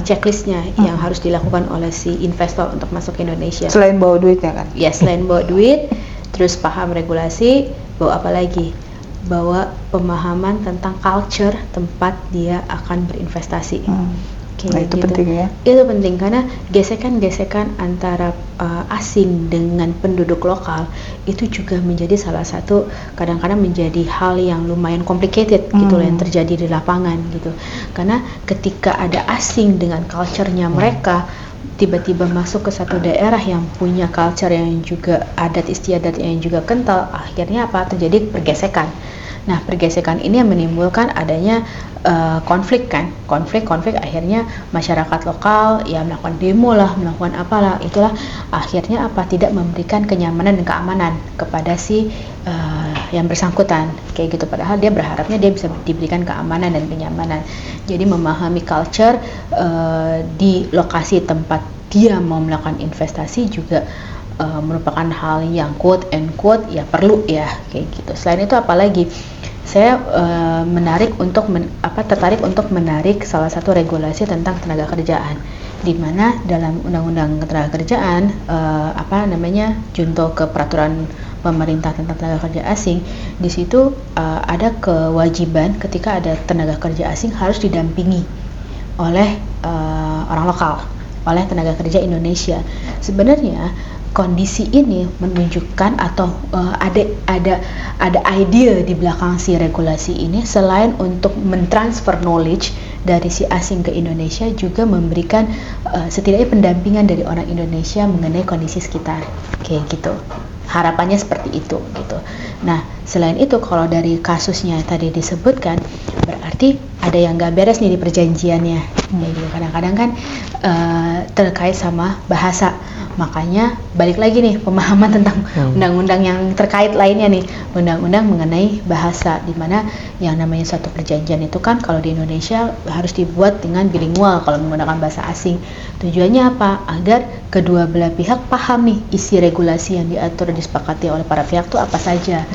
checklistnya yang harus dilakukan oleh si investor untuk masuk ke Indonesia. Selain bawa duitnya kan? Ya, selain bawa duit, terus paham regulasi, bawa apa lagi? Bawa pemahaman tentang culture tempat dia akan berinvestasi. Nah, itu penting ya. Itu penting karena gesekan-gesekan antara asing dengan penduduk lokal itu juga menjadi salah satu, kadang-kadang menjadi hal yang lumayan complicated gitu loh yang terjadi di lapangan gitu. Karena ketika ada asing dengan culture-nya mereka tiba-tiba masuk ke satu daerah yang punya culture yang juga adat istiadat yang juga kental, akhirnya apa? Terjadi pergesekan. Nah, pergesekan ini yang menimbulkan adanya konflik akhirnya masyarakat lokal ya melakukan demo lah, melakukan apalah, itulah akhirnya apa? Tidak memberikan kenyamanan dan keamanan kepada si yang bersangkutan kayak gitu, padahal dia berharapnya dia bisa diberikan keamanan dan kenyamanan. Jadi memahami culture di lokasi tempat dia mau melakukan investasi juga merupakan hal yang quote and quote ya perlu ya kayak gitu. Selain itu apalagi saya tertarik untuk menarik salah satu regulasi tentang tenaga kerjaan, di mana dalam undang-undang tenaga kerjaan junto ke peraturan pemerintah tentang tenaga kerja asing, di situ ada kewajiban ketika ada tenaga kerja asing harus didampingi oleh orang lokal, oleh tenaga kerja Indonesia. Sebenarnya kondisi ini menunjukkan atau ada ide di belakang si regulasi ini, selain untuk mentransfer knowledge dari si asing ke Indonesia, juga memberikan setidaknya pendampingan dari orang Indonesia mengenai kondisi sekitar kayak gitu. Harapannya seperti itu gitu. Nah, selain itu kalau dari kasusnya tadi disebutkan, berarti ada yang nggak beres nih di perjanjiannya. Jadi kadang-kadang kan terkait sama bahasa. Makanya balik lagi nih pemahaman tentang undang-undang yang terkait lainnya nih, undang-undang mengenai bahasa, di mana yang namanya suatu perjanjian itu kan kalau di Indonesia harus dibuat dengan bilingual kalau menggunakan bahasa asing. Tujuannya apa? Agar kedua belah pihak paham nih isi regulasi yang diatur disepakati oleh para pihak itu apa saja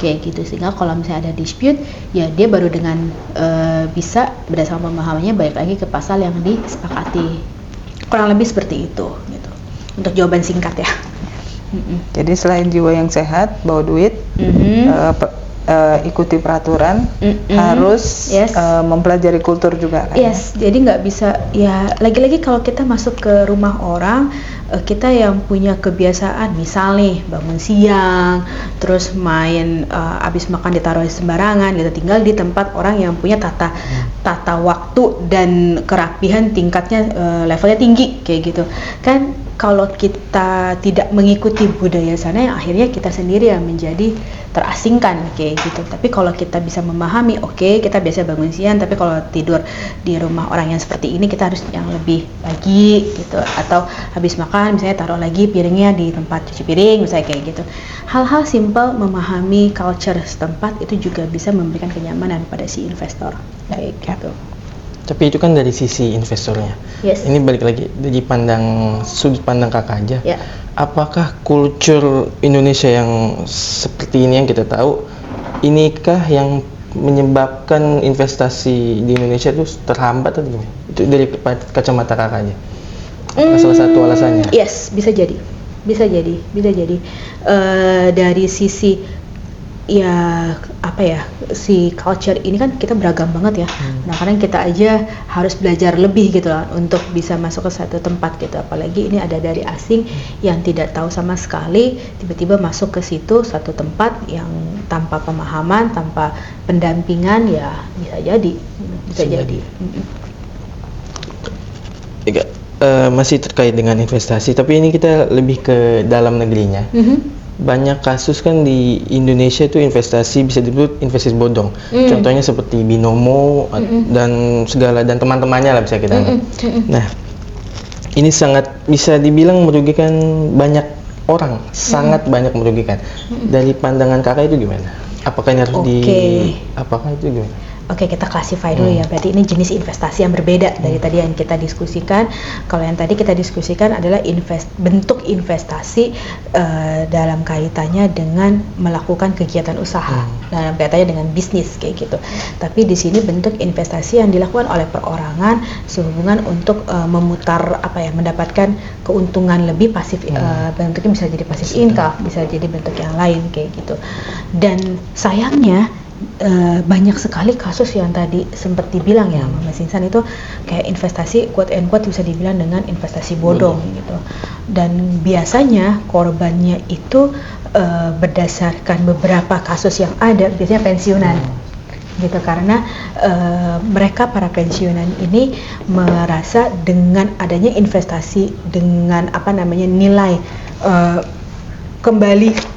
kayak gitu, sehingga kalau misalnya ada dispute ya dia baru dengan bisa berdasarkan pemahamannya balik lagi ke pasal yang disepakati. Kurang lebih seperti itu gitu. Untuk jawaban singkat ya. Jadi selain jiwa yang sehat, bawa duit, ikuti peraturan, harus mempelajari kultur juga kan? Yes, jadi nggak bisa ya, lagi-lagi kalau kita masuk ke rumah orang, kita yang punya kebiasaan misal nih bangun siang, terus main abis makan ditaruh sembarangan gitu, tinggal di tempat orang yang punya tata waktu dan kerapihan tingkatnya levelnya tinggi kayak gitu kan. Kalau kita tidak mengikuti budaya sana, yang akhirnya kita sendiri yang menjadi terasingkan kayak gitu. Tapi kalau kita bisa memahami, oke, kita biasa bangun siang, tapi kalau tidur di rumah orang yang seperti ini kita harus yang lebih pagi gitu, atau habis makan misalnya taruh lagi piringnya di tempat cuci piring misalnya kayak gitu. Hal-hal simple memahami culture setempat itu juga bisa memberikan kenyamanan pada si investor kayak gitu. Tapi itu kan dari sisi investornya. Yes. Ini balik lagi dari sudut pandang kakak aja. Yeah. Apakah kultur Indonesia yang seperti ini yang kita tahu, inikah yang menyebabkan investasi di Indonesia itu terhambat atau gimana? Itu dari kacamata kakak aja. Salah satu alasannya. Yes, bisa jadi. Dari sisi ya apa ya, si culture ini kan kita beragam banget ya. Nah kadang kita aja harus belajar lebih gitu lah untuk bisa masuk ke satu tempat gitu, apalagi ini ada dari asing yang tidak tahu sama sekali tiba-tiba masuk ke situ satu tempat yang tanpa pemahaman, tanpa pendampingan, ya bisa jadi. Masih terkait dengan investasi, tapi ini kita lebih ke dalam negerinya. Banyak kasus kan di Indonesia itu investasi bisa disebut investasi bodong. Contohnya seperti Binomo dan segala dan teman-temannya lah bisa kita anggap. Nah, ini sangat bisa dibilang merugikan banyak orang, sangat banyak merugikan. Dari pandangan kakak itu gimana? Apakah ini harus apakah itu gimana? Oke, kita classify dulu ya. Berarti ini jenis investasi yang berbeda dari tadi yang kita diskusikan. Kalau yang tadi kita diskusikan adalah bentuk investasi dalam kaitannya dengan melakukan kegiatan usaha, dalam kaitannya dengan bisnis kayak gitu. Tapi di sini bentuk investasi yang dilakukan oleh perorangan sehubungan untuk memutar mendapatkan keuntungan lebih pasif. Bentuknya bisa jadi pasif income, bisa jadi bentuk yang lain kayak gitu. Dan sayangnya banyak sekali kasus yang tadi sempat dibilang ya Mas Insan, itu kayak investasi quote and quote bisa dibilang dengan investasi bodong gitu. Dan biasanya korbannya itu berdasarkan beberapa kasus yang ada, biasanya pensiunan gitu, karena mereka para pensiunan ini merasa dengan adanya investasi dengan nilai kembali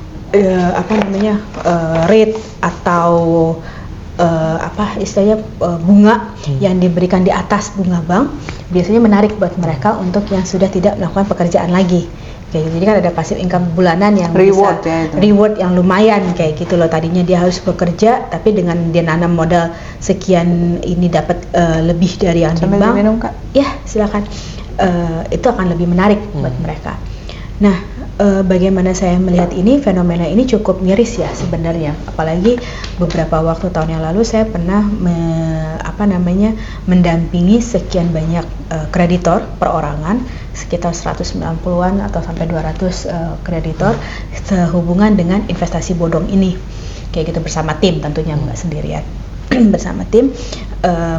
rate atau bunga yang diberikan di atas bunga bank, biasanya menarik buat mereka untuk yang sudah tidak melakukan pekerjaan lagi kayak gitu. Jadi kan ada passive income bulanan yang Reward bisa, ya itu. reward yang lumayan kayak gitu loh. Tadinya dia harus bekerja, tapi dengan dia nanam modal sekian ini dapat lebih dari yang di Sambil bank. diminum, Kak. Ya silakan. Itu akan lebih menarik buat mereka. Nah, bagaimana saya melihat ini, fenomena ini cukup miris ya sebenarnya. Apalagi beberapa waktu tahun yang lalu saya pernah mendampingi sekian banyak kreditor perorangan, sekitar 190-an atau sampai 200 kreditor sehubungan dengan investasi bodong ini. Kayak gitu bersama tim, tentunya nggak sendirian. Bersama tim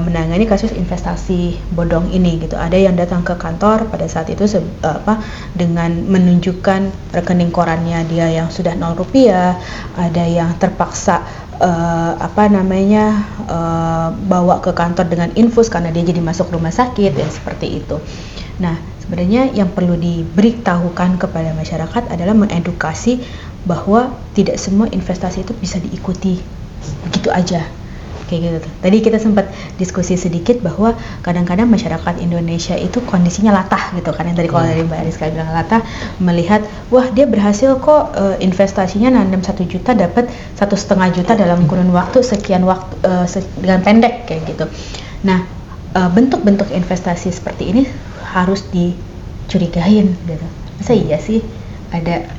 menangani kasus investasi bodong ini gitu. Ada yang datang ke kantor pada saat itu dengan menunjukkan rekening korannya dia yang sudah 0 rupiah, ada yang terpaksa bawa ke kantor dengan infus karena dia jadi masuk rumah sakit ya, seperti itu. Nah, sebenarnya yang perlu diberitahukan kepada masyarakat adalah mengedukasi bahwa tidak semua investasi itu bisa diikuti begitu aja. Kayak gitu. Tadi kita sempat diskusi sedikit bahwa kadang-kadang masyarakat Indonesia itu kondisinya latah gitu kan, yang tadi kalau dari Mbak Rizka bilang latah, melihat wah dia berhasil kok investasinya nanam 1 juta dapat 1,5 juta dalam kurun waktu sekian waktu dengan pendek kayak gitu. Nah, bentuk-bentuk investasi seperti ini harus dicurigain gitu. Masa iya sih ada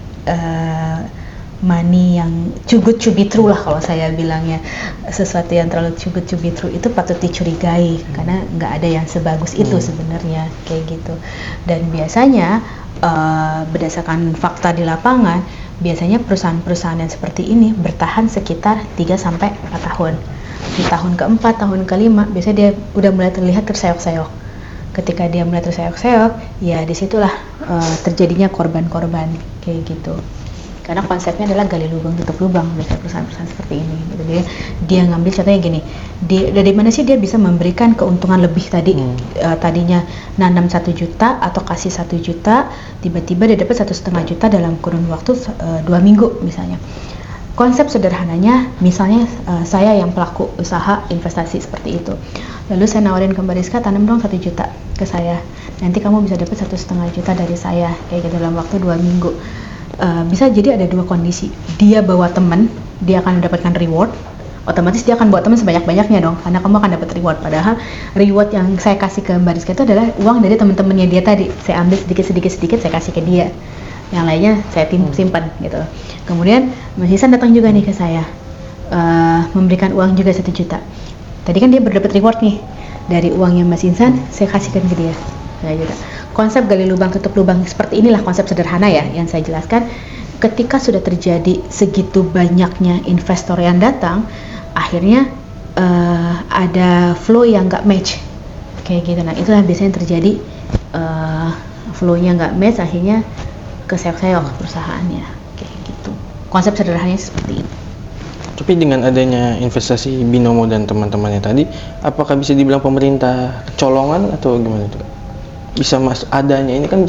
money yang too good to be true lah kalau saya bilangnya. Sesuatu yang terlalu too good to be true itu patut dicurigai karena nggak ada yang sebagus itu sebenarnya kayak gitu. Dan biasanya berdasarkan fakta di lapangan, biasanya perusahaan-perusahaan yang seperti ini bertahan sekitar 3-4 tahun. Di tahun keempat, tahun kelima biasanya dia udah mulai terlihat terseok-seok. Ketika dia mulai terseok-seok, ya disitulah terjadinya korban-korban kayak gitu. Karena konsepnya adalah gali lubang tutup lubang dari perusahaan-perusahaan seperti ini. Gitu. Dia ngambil contohnya gini, dari mana sih dia bisa memberikan keuntungan lebih tadi? Tadinya nanam 1 juta atau kasih 1 juta, tiba-tiba dia dapat 1,5 juta dalam kurun waktu 2 minggu misalnya. Konsep sederhananya, misalnya saya yang pelaku usaha investasi seperti itu. Lalu saya nawarin ke Mbak Rizka, tanam dong 1 juta ke saya. Nanti kamu bisa dapat 1,5 juta dari saya kayak gitu dalam waktu 2 minggu. Bisa jadi ada 2 kondisi. Dia bawa teman, dia akan mendapatkan reward. Otomatis dia akan bawa teman sebanyak-banyaknya dong, karena kamu akan dapat reward. Padahal reward yang saya kasih ke Mbak Rizka itu adalah uang dari teman-temannya dia tadi. Saya ambil sedikit, saya kasih ke dia. Yang lainnya saya simpan gitu. Kemudian Mas Ihsan datang juga nih ke saya, memberikan uang juga 1 juta. Tadi kan dia berdapat reward nih dari uangnya Mas Ihsan, saya kasihkan ke dia 1 juta. Konsep gali lubang tutup lubang seperti inilah konsep sederhana ya yang saya jelaskan. ketika sudah terjadi segitu banyaknya investor yang datang, akhirnya ada flow yang nggak match kayak gitu. Nah itulah biasanya terjadi, flow-nya nggak match, akhirnya keseok-seok perusahaannya kayak gitu. Konsep sederhananya seperti itu. Tapi dengan adanya investasi binomo dan teman-temannya tadi, apakah bisa dibilang pemerintah kecolongan atau gimana tuh? Bisa adanya ini kan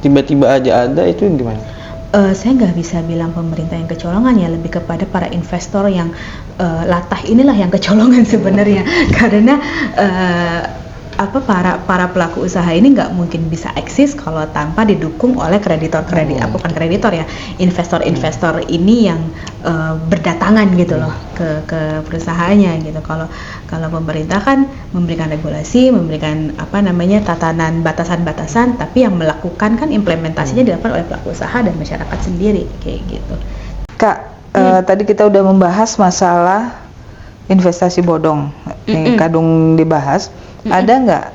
tiba-tiba aja ada, itu gimana? Saya nggak bisa bilang pemerintah yang kecolongan ya, lebih kepada para investor yang latah inilah yang kecolongan sebenarnya. Karena para pelaku usaha ini nggak mungkin bisa eksis kalau tanpa didukung oleh bukan kreditor ya, investor ini yang berdatangan gitu loh ke perusahaannya gitu. Kalau pemerintah kan memberikan regulasi, memberikan tatanan batasan-batasan, tapi yang melakukan kan implementasinya dilakukan oleh pelaku usaha dan masyarakat sendiri kayak gitu. Kak, tadi kita udah membahas masalah investasi bodong, nih kadung dibahas. Ada nggak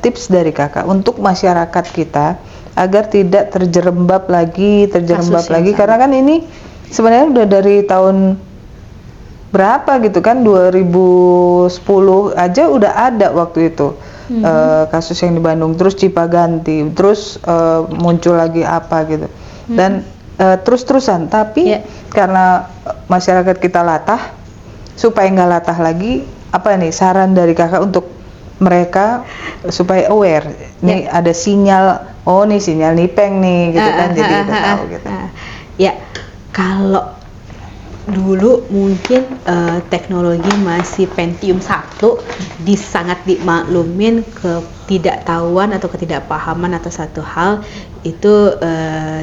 tips dari kakak untuk masyarakat kita agar tidak terjerembab lagi karena kan ini sebenarnya udah dari tahun berapa gitu kan, 2010 aja udah ada waktu itu kasus yang di Bandung, terus Cipaganti, terus muncul lagi apa gitu dan terus-terusan, tapi karena masyarakat kita latah, supaya nggak latah lagi, apa nih saran dari kakak untuk mereka supaya aware nih ada sinyal, oh nih sinyal nipeng nih gitu kan, jadi kita tahu gitu. Ya, kalau dulu mungkin teknologi masih Pentium 1, sangat dimaklumin ketidaktahuan atau ketidakpahaman atas satu hal itu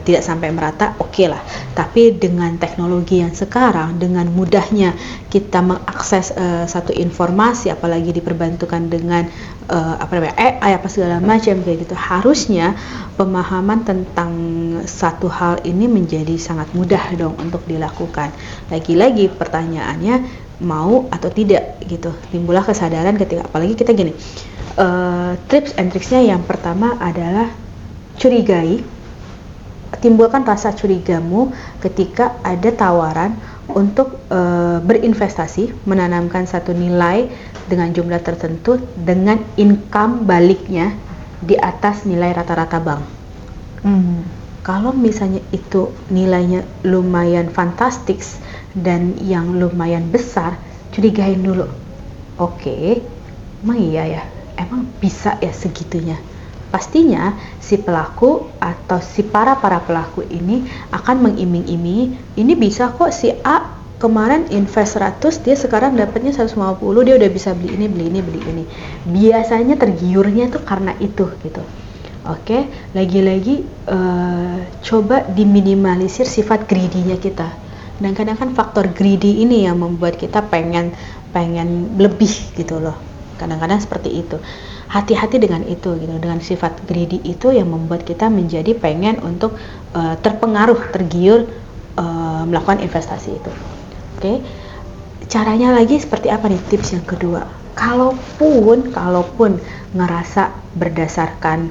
tidak sampai merata, oke lah. Tapi dengan teknologi yang sekarang, dengan mudahnya kita mengakses satu informasi, apalagi diperbantukan dengan AI apa segala macam kayak gitu, harusnya pemahaman tentang satu hal ini menjadi sangat mudah dong untuk dilakukan. Lagi-lagi pertanyaannya mau atau tidak gitu, timbullah kesadaran ketika, apalagi kita gini, tips and tricksnya yang pertama adalah curigai, timbulkan rasa curigamu ketika ada tawaran untuk berinvestasi, menanamkan satu nilai dengan jumlah tertentu dengan income baliknya di atas nilai rata-rata bank. Kalau misalnya itu nilainya lumayan fantastik dan yang lumayan besar, curigain dulu. Oke, emang iya ya, emang bisa ya segitunya. Pastinya si pelaku atau si para pelaku ini akan mengiming-imingi, ini bisa kok, si A kemarin invest 100, dia sekarang dapatnya 150, dia udah bisa beli ini. Biasanya tergiurnya tuh karena itu gitu. Oke, lagi-lagi coba diminimalisir sifat greedy-nya kita. Dan kadang kan faktor greedy ini yang membuat kita pengen lebih gitu loh. Kadang-kadang seperti itu. Hati-hati dengan itu gitu, dengan sifat greedy itu yang membuat kita menjadi pengen untuk terpengaruh, tergiur melakukan investasi itu. Oke. Caranya lagi seperti apa nih, tips yang kedua? Kalaupun ngerasa berdasarkan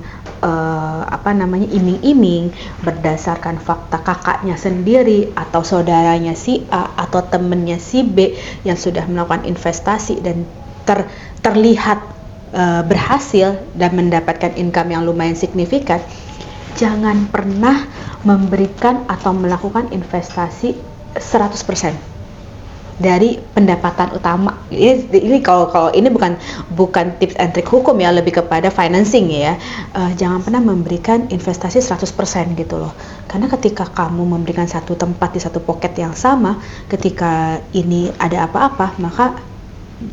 iming-iming, berdasarkan fakta kakaknya sendiri atau saudaranya si A atau temennya si B yang sudah melakukan investasi dan terlihat berhasil dan mendapatkan income yang lumayan signifikan, jangan pernah memberikan atau melakukan investasi 100% dari pendapatan utama. Ini kalau ini bukan tips and trick hukum ya, lebih kepada financing ya. Jangan pernah memberikan investasi 100% gitu loh. Karena ketika kamu memberikan satu tempat di satu pocket yang sama, ketika ini ada apa-apa, maka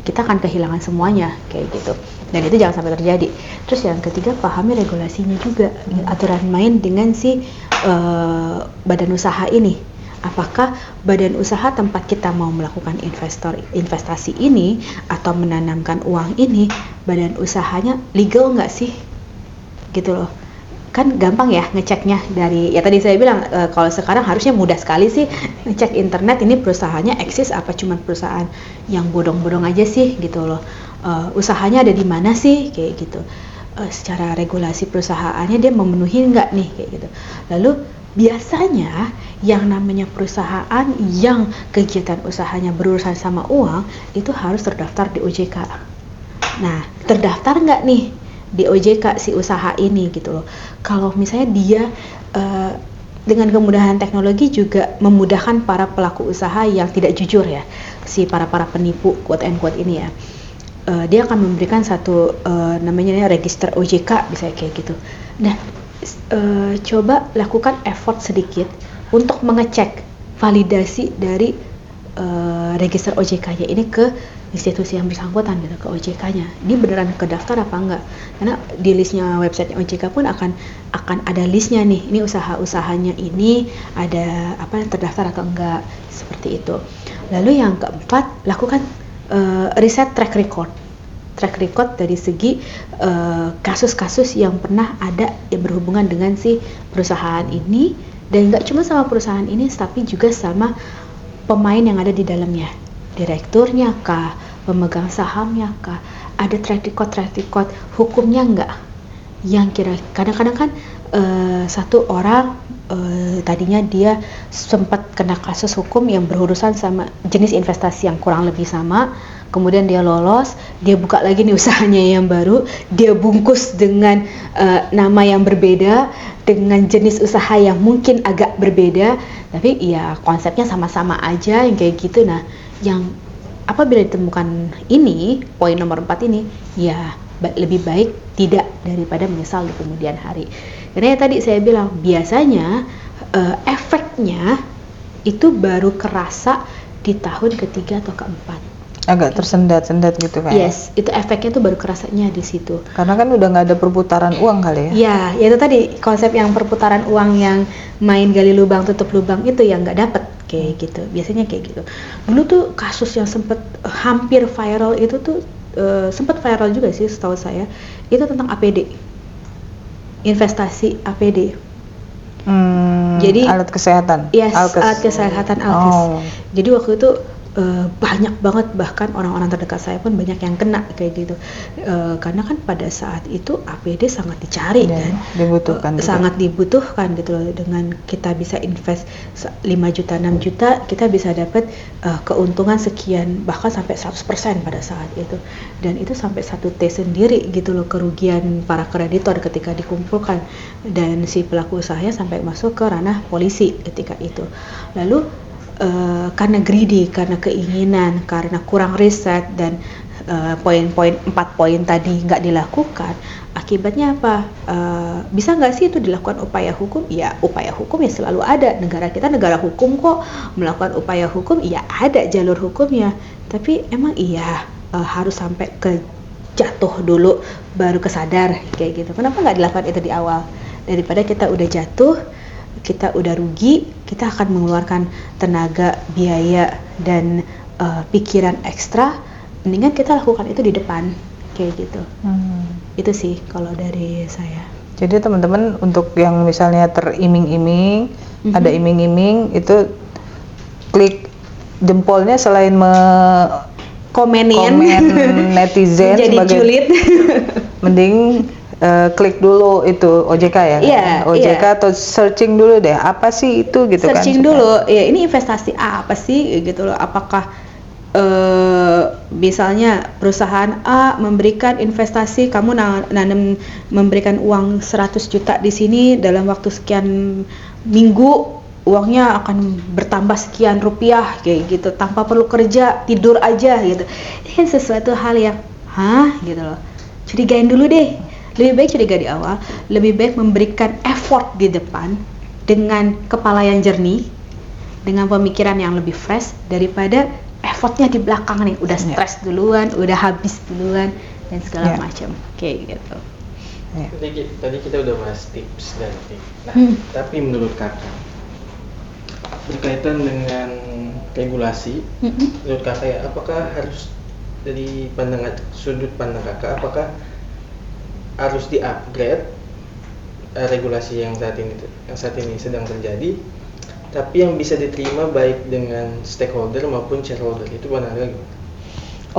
kita akan kehilangan semuanya kayak gitu. Dan itu jangan sampai terjadi. Terus yang ketiga, pahami regulasinya juga, aturan main dengan si badan usaha ini. Apakah badan usaha tempat kita mau melakukan investasi ini atau menanamkan uang ini, badan usahanya legal nggak sih? Gitu loh. Kan gampang ya ngeceknya dari, ya tadi saya bilang kalau sekarang harusnya mudah sekali sih ngecek internet, ini perusahaannya eksis apa cuma perusahaan yang bodong-bodong aja sih gitu loh. Usahanya ada di mana sih kayak gitu. Secara regulasi perusahaannya dia memenuhi nggak nih kayak gitu. Lalu biasanya yang namanya perusahaan yang kegiatan usahanya berurusan sama uang itu harus terdaftar di OJK. Nah, terdaftar nggak nih di OJK si usaha ini gitu loh. Kalau misalnya dia dengan kemudahan teknologi juga memudahkan para pelaku usaha yang tidak jujur ya, si para penipu quote and quote ini ya. Dia akan memberikan satu namanya register OJK bisa kayak gitu. Nah, coba lakukan effort sedikit untuk mengecek validasi dari register OJK-nya ini ke institusi yang bersangkutan gitu, ke OJK-nya. Dia beneran kedaftar apa enggak? Karena di listnya website OJK pun akan ada listnya nih. Ini usaha-usahanya ini ada apa yang terdaftar atau enggak, seperti itu. Lalu yang keempat, lakukan riset track record dari segi kasus-kasus yang pernah ada yang berhubungan dengan si perusahaan ini, dan nggak cuma sama perusahaan ini tapi juga sama pemain yang ada di dalamnya, direkturnya kah, pemegang sahamnya kah, ada track record hukumnya nggak, yang kadang-kadang kan satu orang tadinya dia sempat kena kasus hukum yang berurusan sama jenis investasi yang kurang lebih sama, kemudian dia lolos, dia buka lagi nih usahanya yang baru, dia bungkus dengan nama yang berbeda, dengan jenis usaha yang mungkin agak berbeda, tapi ya konsepnya sama-sama aja yang kayak gitu. Nah, yang apabila ditemukan ini, poin nomor 4 ini, ya lebih baik tidak daripada menyesal di kemudian hari. Karena ya tadi saya bilang, biasanya efeknya itu baru kerasa di tahun ketiga atau keempat. Agak tersendat-sendat gitu kan? Yes, itu efeknya tuh baru kerasanya di situ. Karena kan udah nggak ada perputaran uang kali ya? Ya itu tadi konsep yang perputaran uang yang main gali lubang tutup lubang itu yang nggak dapet kayak gitu. Biasanya kayak gitu. Dulu tuh kasus yang sempet hampir viral itu tuh sempat viral juga sih setahu saya, itu tentang APD, investasi APD. Jadi alat kesehatan. Yes, alat kesehatan Alkes. Oh. Jadi waktu itu banyak banget, bahkan orang-orang terdekat saya pun banyak yang kena kayak gitu. Karena kan pada saat itu APD sangat dicari kan, dibutuhkan sangat dibutuhkan gitu loh. Dengan kita bisa invest 5 juta 6 juta, kita bisa dapat keuntungan sekian, bahkan sampai 100% pada saat itu. Dan itu sampai 1T sendiri gitu loh kerugian para kreditor ketika dikumpulkan, dan si pelaku usahanya sampai masuk ke ranah polisi ketika itu. Lalu karena greedy, karena keinginan, karena kurang riset, dan 4 poin tadi nggak dilakukan, akibatnya apa? Bisa nggak sih itu dilakukan upaya hukum? Ya, upaya hukum ya selalu ada. Negara kita negara hukum kok. Melakukan upaya hukum, ya ada jalur hukumnya. Tapi emang iya harus sampai ke jatuh dulu baru kesadar kayak gitu. Kenapa nggak dilakukan itu di awal? Daripada kita udah jatuh, kita udah rugi, kita akan mengeluarkan tenaga, biaya, dan pikiran ekstra. Mendingan kita lakukan itu di depan kayak gitu. Itu sih kalau dari saya. Jadi teman-teman, untuk yang misalnya teriming-iming, ada iming-iming, itu klik jempolnya selain komen netizen jadi sebagai julid. Mending klik dulu itu OJK ya? Iya, OJK iya. atau searching dulu deh, apa sih itu gitu kan? Searching dulu, ya ini investasi apa sih gitu loh, apakah misalnya perusahaan A memberikan investasi, kamu memberikan uang 100 juta di sini, dalam waktu sekian minggu uangnya akan bertambah sekian rupiah kayak gitu, tanpa perlu kerja, tidur aja gitu. Ini kan sesuatu hal yang gitu loh, curigain dulu deh. Lebih baik curiga di awal, lebih baik memberikan effort di depan dengan kepala yang jernih, dengan pemikiran yang lebih fresh, daripada effortnya di belakang nih, udah stres duluan, udah habis duluan, dan segala macam kayak gitu. Tadi kita udah bahas tips dan trik. Nah, tapi menurut kakak, berkaitan dengan regulasi, menurut kakak ya, apakah harus dari sudut pandang kakak, apakah harus di-upgrade regulasi yang saat ini sedang terjadi, tapi yang bisa diterima baik dengan stakeholder maupun shareholder, itu pandangan gimana?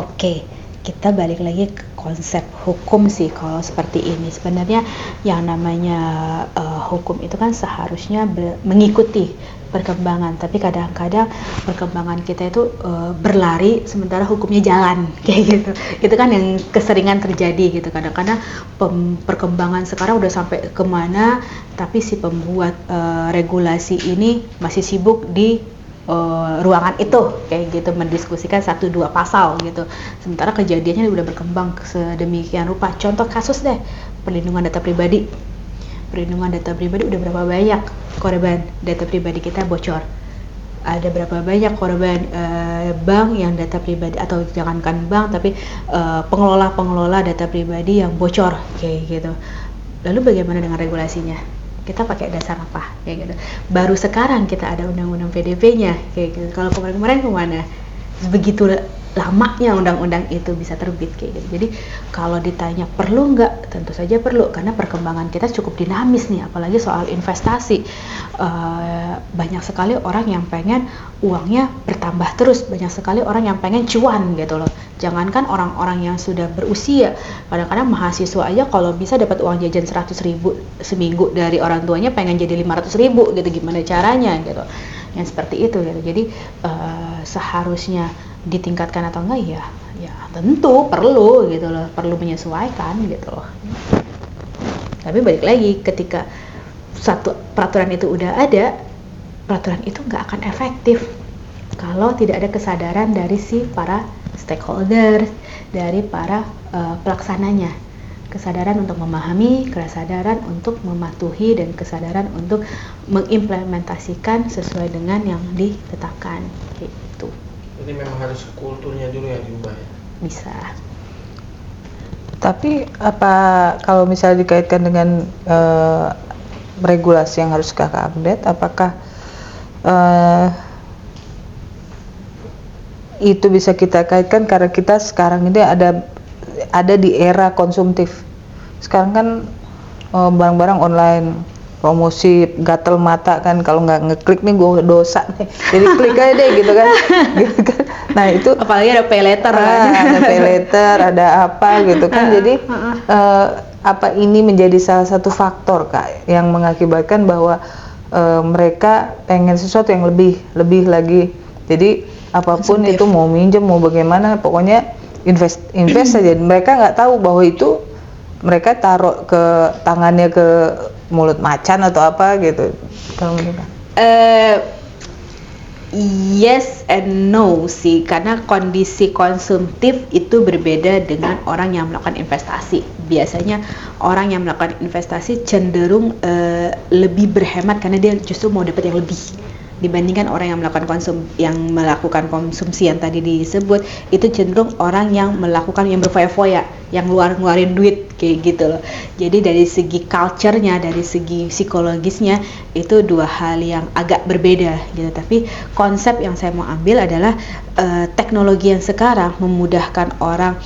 Oke, kita balik lagi ke konsep hukum sih kalau seperti ini. Sebenarnya yang namanya hukum itu kan seharusnya mengikuti perkembangan, tapi kadang-kadang perkembangan kita itu berlari sementara hukumnya jalan kayak gitu. Itu kan yang keseringan terjadi gitu. Kadang-kadang perkembangan sekarang udah sampai kemana, tapi si pembuat regulasi ini masih sibuk di ruangan itu kayak gitu, mendiskusikan 1-2 pasal gitu, sementara kejadiannya udah berkembang sedemikian rupa. Contoh kasus deh, perlindungan data pribadi udah berapa banyak korban data pribadi kita bocor, ada berapa banyak korban bank yang data pribadi, atau jangankan bank tapi pengelola data pribadi yang bocor kayak gitu. Lalu bagaimana dengan regulasinya? Kita pakai dasar apa kayak gitu. Baru sekarang kita ada undang-undang PDP-nya kayak gitu. Kalau kemarin kemana? Begitu lamanya undang-undang itu bisa terbit kayak gitu. Jadi kalau ditanya perlu nggak, tentu saja perlu, karena perkembangan kita cukup dinamis nih, apalagi soal investasi. Banyak sekali orang yang pengen uangnya bertambah terus, banyak sekali orang yang pengen cuan gitu loh. Jangankan orang-orang yang sudah berusia, kadang-kadang mahasiswa aja kalau bisa dapat uang jajan 100.000 seminggu dari orang tuanya pengen jadi 500.000 gitu, gimana caranya gitu. Yang seperti itu gitu. Jadi seharusnya ditingkatkan atau enggak, ya tentu perlu gitu loh, perlu menyesuaikan gitu loh. Tapi balik lagi, ketika satu peraturan itu udah ada, peraturan itu nggak akan efektif kalau tidak ada kesadaran dari si para stakeholder, dari para pelaksananya, kesadaran untuk memahami, kesadaran untuk mematuhi, dan kesadaran untuk mengimplementasikan sesuai dengan yang ditetapkan gitu. Jadi memang harus kulturnya dulu yang diubah ya? Bisa. Tapi apa kalau misalnya dikaitkan dengan regulasi yang harus kakak update, apakah itu bisa kita kaitkan karena kita sekarang ini ada di era konsumtif. Sekarang kan barang-barang online, promosi gatel mata kan, kalau nggak ngeklik nih gue dosa nih, jadi klik aja deh gitu kan. Nah itu Apalagi ada pay letter ada pay letter, ada apa gitu kan. Jadi apa ini menjadi salah satu faktor Kak yang mengakibatkan bahwa mereka pengen sesuatu yang lebih lagi. Jadi apapun itu, mau minjem mau bagaimana, pokoknya invest saja. Mereka nggak tahu bahwa itu mereka taruh ke tangannya ke mulut macan atau apa gitu. Kalau mereka yes and no sih, karena kondisi konsumtif itu berbeda dengan orang yang melakukan investasi. Biasanya orang yang melakukan investasi cenderung lebih berhemat karena dia justru mau dapat yang lebih, dibandingkan orang yang melakukan konsumsi yang tadi disebut. Itu cenderung orang yang melakukan yang berfoya-foya, yang ngeluarin duit kayak gitu loh. Jadi dari segi culture-nya, dari segi psikologisnya itu dua hal yang agak berbeda gitu. Tapi konsep yang saya mau ambil adalah teknologi yang sekarang memudahkan orang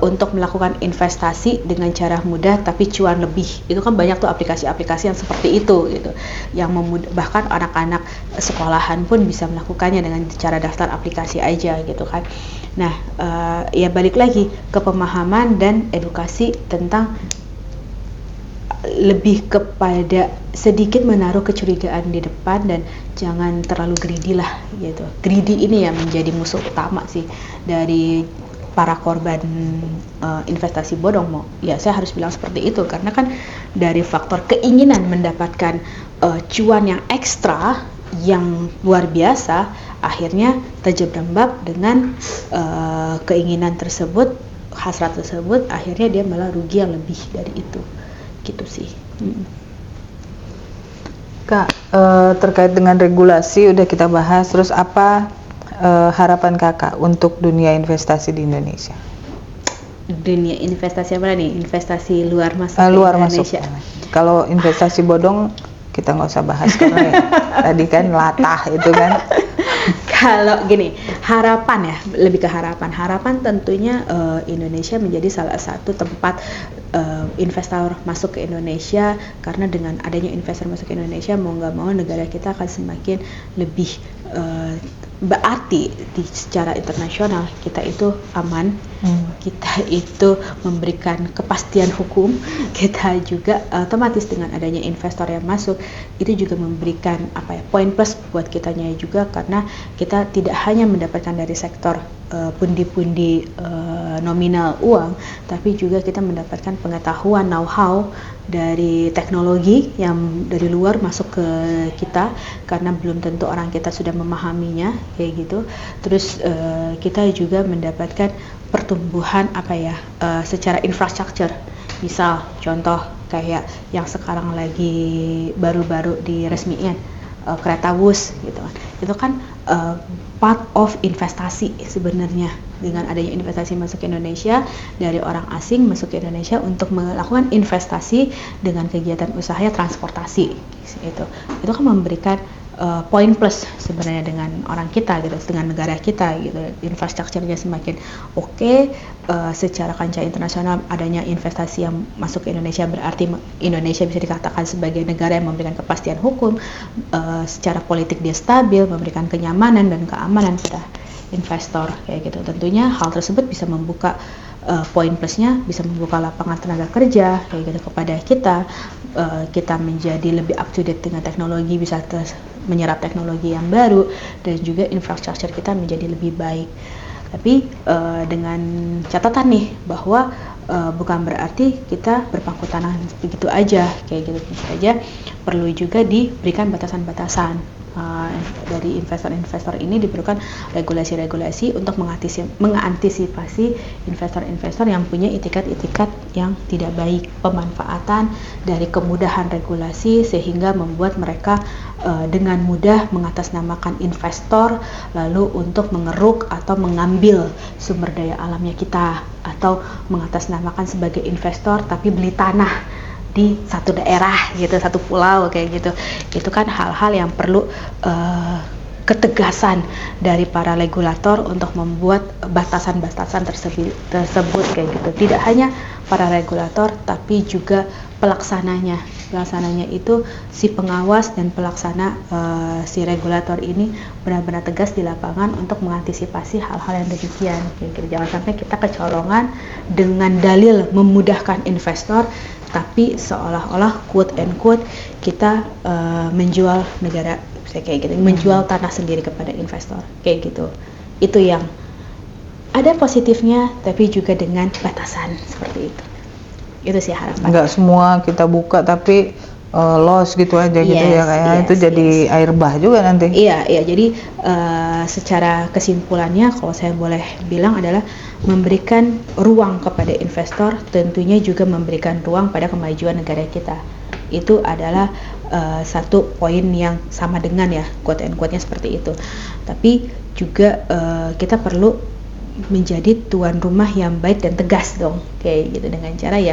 untuk melakukan investasi dengan cara mudah tapi cuan lebih. Itu kan banyak tuh aplikasi-aplikasi yang seperti itu gitu, yang bahkan anak-anak sekolahan pun bisa melakukannya dengan cara daftar aplikasi aja gitu kan. Nah ya balik lagi ke pemahaman dan edukasi tentang lebih kepada sedikit menaruh kecurigaan di depan dan jangan terlalu greedy lah gitu. Greedy ini yang menjadi musuh utama sih dari para korban investasi bodong. Ya saya harus bilang seperti itu karena kan dari faktor keinginan mendapatkan cuan yang ekstra yang luar biasa, akhirnya terjerembab dengan keinginan tersebut, hasrat tersebut, akhirnya dia malah rugi yang lebih dari itu gitu sih. Kak, terkait dengan regulasi udah kita bahas, terus apa harapan kakak untuk dunia investasi di Indonesia? Dunia investasi apa nih? Investasi luar masuk luar Indonesia. masuk. Kalau investasi bodong kita nggak usah bahas karena ya, tadi kan latah itu kan. Kalau gini, harapan ya, lebih ke harapan. Harapan tentunya Indonesia menjadi salah satu tempat investor masuk ke Indonesia, karena dengan adanya investor masuk ke Indonesia, mau nggak mau negara kita akan semakin lebih berarti secara internasional kita itu aman, kita itu memberikan kepastian hukum, kita juga otomatis dengan adanya investor yang masuk itu juga memberikan poin plus buat kitanya juga, karena kita tidak hanya mendapatkan dari sektor pundi-pundi nominal uang, tapi juga kita mendapatkan pengetahuan, know-how dari teknologi yang dari luar masuk ke kita, karena belum tentu orang kita sudah memahaminya kayak gitu. Terus kita juga mendapatkan pertumbuhan secara infrastruktur. Misal contoh kayak yang sekarang lagi baru-baru diresmiin kereta bus gitu kan. Itu kan part of investasi sebenarnya. Dengan adanya investasi masuk ke Indonesia, dari orang asing masuk ke Indonesia untuk melakukan investasi dengan kegiatan usahanya transportasi itu kan memberikan poin plus sebenarnya dengan orang kita gitu, dengan negara kita gitu. Infrastrukturnya semakin oke, secara kancah internasional adanya investasi yang masuk ke Indonesia berarti Indonesia bisa dikatakan sebagai negara yang memberikan kepastian hukum, secara politik dia stabil, memberikan kenyamanan dan keamanan pada investor kayak gitu. Tentunya hal tersebut bisa membuka poin plusnya, bisa membuka lapangan tenaga kerja kayak gitu kepada kita. Kita menjadi lebih up to date dengan teknologi, bisa menyerap teknologi yang baru, dan juga infrastruktur kita menjadi lebih baik. Tapi dengan catatan nih bahwa bukan berarti kita berpangku tangan begitu aja kayak gitu aja, perlu juga diberikan batasan-batasan. Dari investor-investor ini diperlukan regulasi-regulasi untuk mengantisipasi investor-investor yang punya itikat-itikat yang tidak baik, pemanfaatan dari kemudahan regulasi sehingga membuat mereka dengan mudah mengatasnamakan investor lalu untuk mengeruk atau mengambil sumber daya alamnya kita, atau mengatasnamakan sebagai investor tapi beli tanah di satu daerah gitu, satu pulau kayak gitu. Itu kan hal-hal yang perlu ketegasan dari para regulator untuk membuat batasan-batasan tersebut kayak gitu. Tidak hanya para regulator tapi juga pelaksananya itu si pengawas dan pelaksana si regulator ini benar-benar tegas di lapangan untuk mengantisipasi hal-hal yang demikian kayak gitu. Jangan sampai kita kecolongan dengan dalil memudahkan investor tapi seolah-olah quote and quote kita menjual negara kayak gitu, menjual tanah sendiri kepada investor kayak gitu. Itu yang ada positifnya tapi juga dengan batasan seperti itu. Itu sih harapan. Nggak semua kita buka tapi loss gitu aja gitu ya, kayak itu jadi air bah juga nanti. Iya, jadi secara kesimpulannya kalau saya boleh bilang adalah memberikan ruang kepada investor, tentunya juga memberikan ruang pada kemajuan negara kita. Itu adalah satu poin yang sama dengan ya quote and quote-nya seperti itu. Tapi juga kita perlu menjadi tuan rumah yang baik dan tegas dong kayak gitu, dengan cara ya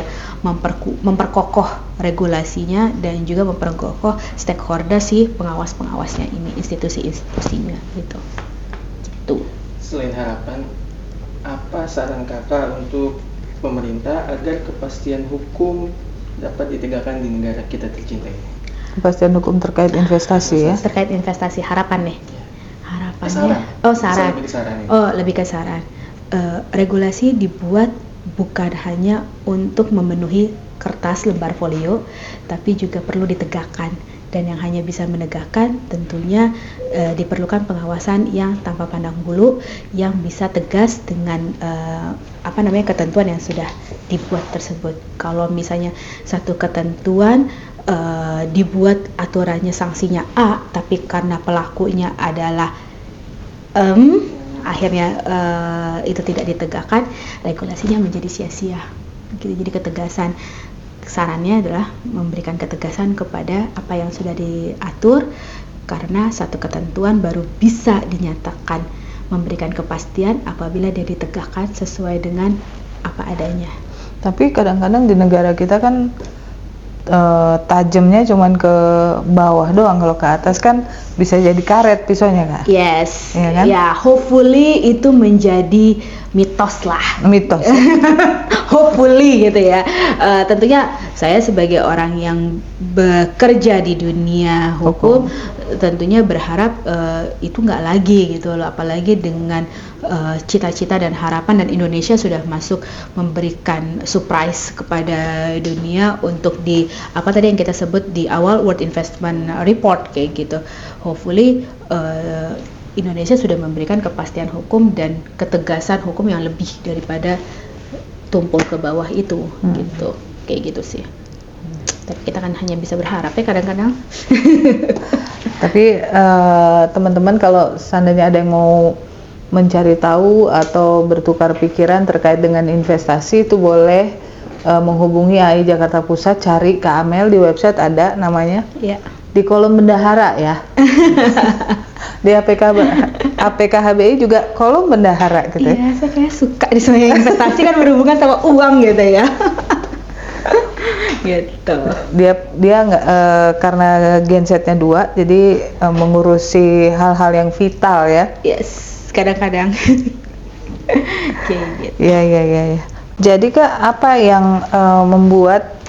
memperkokoh regulasinya dan juga memperkokoh stakeholder si pengawas-pengawasnya ini, institusi-institusinya gitu. Tuh. Selain harapan, apa saran kakak untuk pemerintah agar kepastian hukum dapat ditegakkan di negara kita tercinta ini? Kepastian hukum terkait investasi ya? Terkait investasi, harapan nih. Harapannya, saran. Lebih ke saran. Regulasi dibuat bukan hanya untuk memenuhi kertas lembar folio, tapi juga perlu ditegakkan. Dan yang hanya bisa menegakkan tentunya diperlukan pengawasan yang tanpa pandang bulu, yang bisa tegas dengan ketentuan yang sudah dibuat tersebut. Kalau misalnya satu ketentuan dibuat aturannya sanksinya A, tapi karena pelakunya adalah akhirnya itu tidak ditegakkan, regulasinya menjadi sia-sia. Jadi ketegasan, sarannya adalah memberikan ketegasan kepada apa yang sudah diatur, karena satu ketentuan baru bisa dinyatakan memberikan kepastian apabila dia ditegakkan sesuai dengan apa adanya. Tapi kadang-kadang di negara kita kan tajamnya cuman ke bawah doang, kalau ke atas kan bisa jadi karet pisaunya Kak. Yes, ya kan? Ya, hopefully itu menjadi mitos lah. Mitos. Hopefully gitu ya. Tentunya saya sebagai orang yang bekerja di dunia hukum tentunya berharap itu nggak lagi gitu loh, apalagi dengan cita-cita dan harapan, dan Indonesia sudah masuk memberikan surprise kepada dunia untuk di apa tadi yang kita sebut di awal World Investment Report kayak gitu. Hopefully Indonesia sudah memberikan kepastian hukum dan ketegasan hukum yang lebih daripada tumpul ke bawah itu gitu, kayak gitu sih. Tapi kita kan hanya bisa berharap ya kadang-kadang. Tapi teman-teman kalau seandainya ada yang mau mencari tahu atau bertukar pikiran terkait dengan investasi, itu boleh menghubungi AI Jakarta Pusat, cari Kak Amel di website ada namanya. Ya. Di kolom bendahara ya. Di APK HBI juga kolom bendahara gitu. Iya, saya kayak suka di semuanya investasi kan berhubungan sama uang gitu ya. Gitu. Dia nggak karena gensetnya 2, jadi mengurusi hal-hal yang vital ya. Yes, kadang-kadang. Kayak gitu. Iya. Jadi Kak, apa yang membuat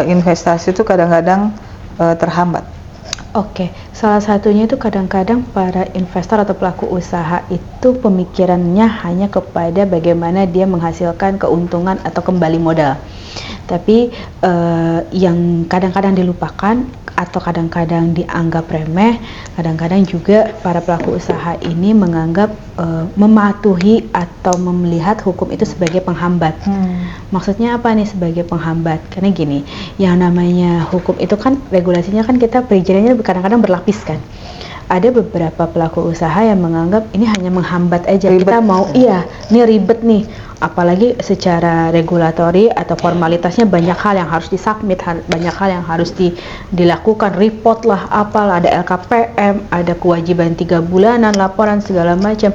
investasi itu kadang-kadang terhambat? Oke, salah satunya itu kadang-kadang para investor atau pelaku usaha itu pemikirannya hanya kepada bagaimana dia menghasilkan keuntungan atau kembali modal. Tapi yang kadang-kadang dilupakan atau kadang-kadang dianggap remeh, kadang-kadang juga para pelaku usaha ini menganggap mematuhi atau melihat hukum itu sebagai penghambat. Maksudnya apa nih sebagai penghambat? Karena gini, yang namanya hukum itu kan regulasinya kan kita perizinannya kadang-kadang berlapis kan. Ada beberapa pelaku usaha yang menganggap ini hanya menghambat aja. Ribet. Kita mau ini ribet nih. Apalagi secara regulatori atau formalitasnya banyak hal yang harus disubmit, banyak hal yang harus dilakukan, report lah, apalah, ada LKPM, ada kewajiban 3 bulanan, laporan segala macam.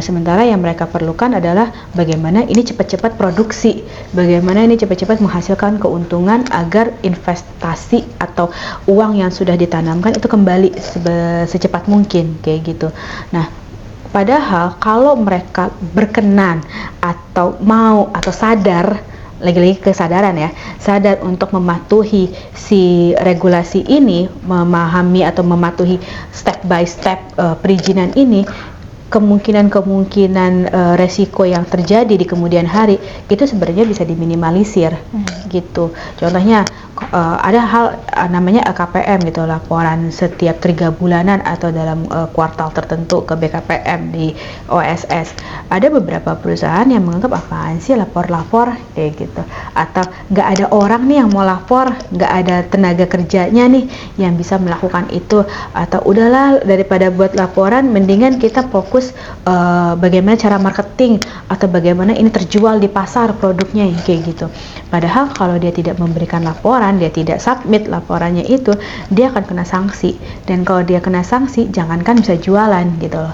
Sementara yang mereka perlukan adalah bagaimana ini cepat-cepat produksi, bagaimana ini cepat-cepat menghasilkan keuntungan agar investasi atau uang yang sudah ditanamkan itu kembali secepat mungkin kayak gitu. Nah, padahal kalau mereka berkenan atau mau atau sadar, lagi-lagi kesadaran ya, sadar untuk mematuhi si regulasi ini, memahami atau mematuhi step by step perizinan ini, kemungkinan resiko yang terjadi di kemudian hari itu sebenarnya bisa diminimalisir gitu. Contohnya ada hal namanya LKPM gitu, laporan setiap 3 bulanan atau dalam kuartal tertentu ke BKPM di OSS. Ada beberapa perusahaan yang menganggap apaan sih lapor-lapor kayak gitu, atau nggak ada orang nih yang mau lapor, nggak ada tenaga kerjanya nih yang bisa melakukan itu, atau udahlah daripada buat laporan mendingan kita fokus bagaimana cara marketing atau bagaimana ini terjual di pasar produknya kayak gitu. Padahal kalau dia tidak memberikan laporan, dia tidak submit laporannya itu, dia akan kena sanksi. Dan kalau dia kena sanksi, jangankan bisa jualan gitu loh,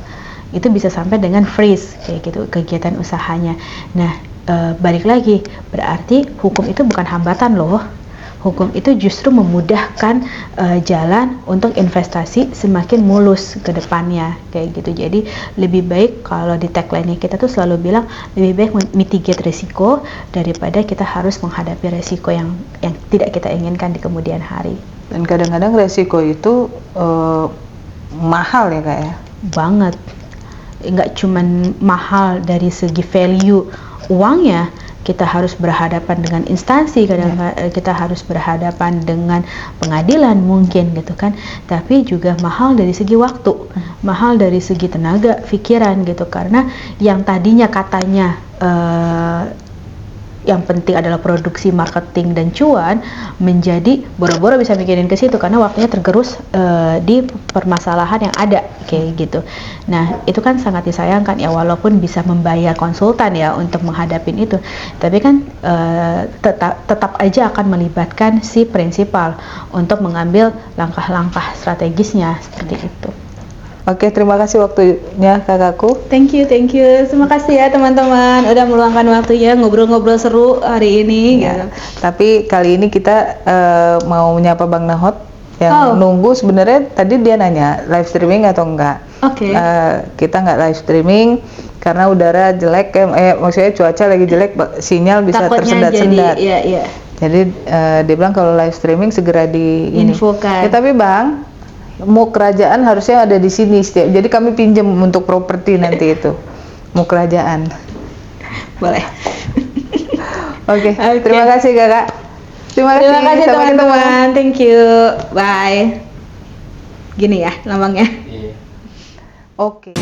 itu bisa sampai dengan freeze kayak gitu kegiatan usahanya. Nah, balik lagi, berarti hukum itu bukan hambatan loh. Hukum itu justru memudahkan jalan untuk investasi semakin mulus ke depannya kayak gitu. Jadi lebih baik kalau di tagline-nya kita tuh selalu bilang lebih baik mitigate resiko daripada kita harus menghadapi resiko yang tidak kita inginkan di kemudian hari. Dan kadang-kadang resiko itu mahal ya Kak ya? Banget. Nggak cuman mahal dari segi value uangnya, kita harus berhadapan dengan instansi, kadang-kadang kita harus berhadapan dengan pengadilan mungkin gitu kan, tapi juga mahal dari segi waktu, mahal dari segi tenaga, pikiran gitu, karena yang tadinya katanya yang penting adalah produksi, marketing, dan cuan, menjadi boro-boro bisa mikirin ke situ karena waktunya tergerus di permasalahan yang ada kayak gitu. Nah, itu kan sangat disayangkan ya, walaupun bisa membayar konsultan ya untuk menghadapin itu, tapi kan tetap aja akan melibatkan si prinsipal untuk mengambil langkah-langkah strategisnya seperti itu. Oke, terima kasih waktunya kakakku. Thank you. Terima kasih ya teman-teman udah meluangkan waktunya ngobrol-ngobrol seru hari ini. Ya, gitu. tapi kali ini kita mau menyapa Bang Nahot yang nunggu. Sebenarnya tadi dia nanya live streaming atau enggak. Oke. Kita nggak live streaming karena udara jelek, maksudnya cuaca lagi jelek, sinyal bisa Takutnya tersendat-sendat. Iya. Jadi dia bilang kalau live streaming segera Infokan. Tapi Bang, Mau kerajaan harusnya ada di sini setiap. Jadi kami pinjam untuk properti nanti itu. Mau kerajaan. Boleh. Oke. Oke. Terima kasih Kakak. Terima kasih sampai ketemu. teman-teman. Thank you. Bye. Gini ya lambangnya. Iya. Oke.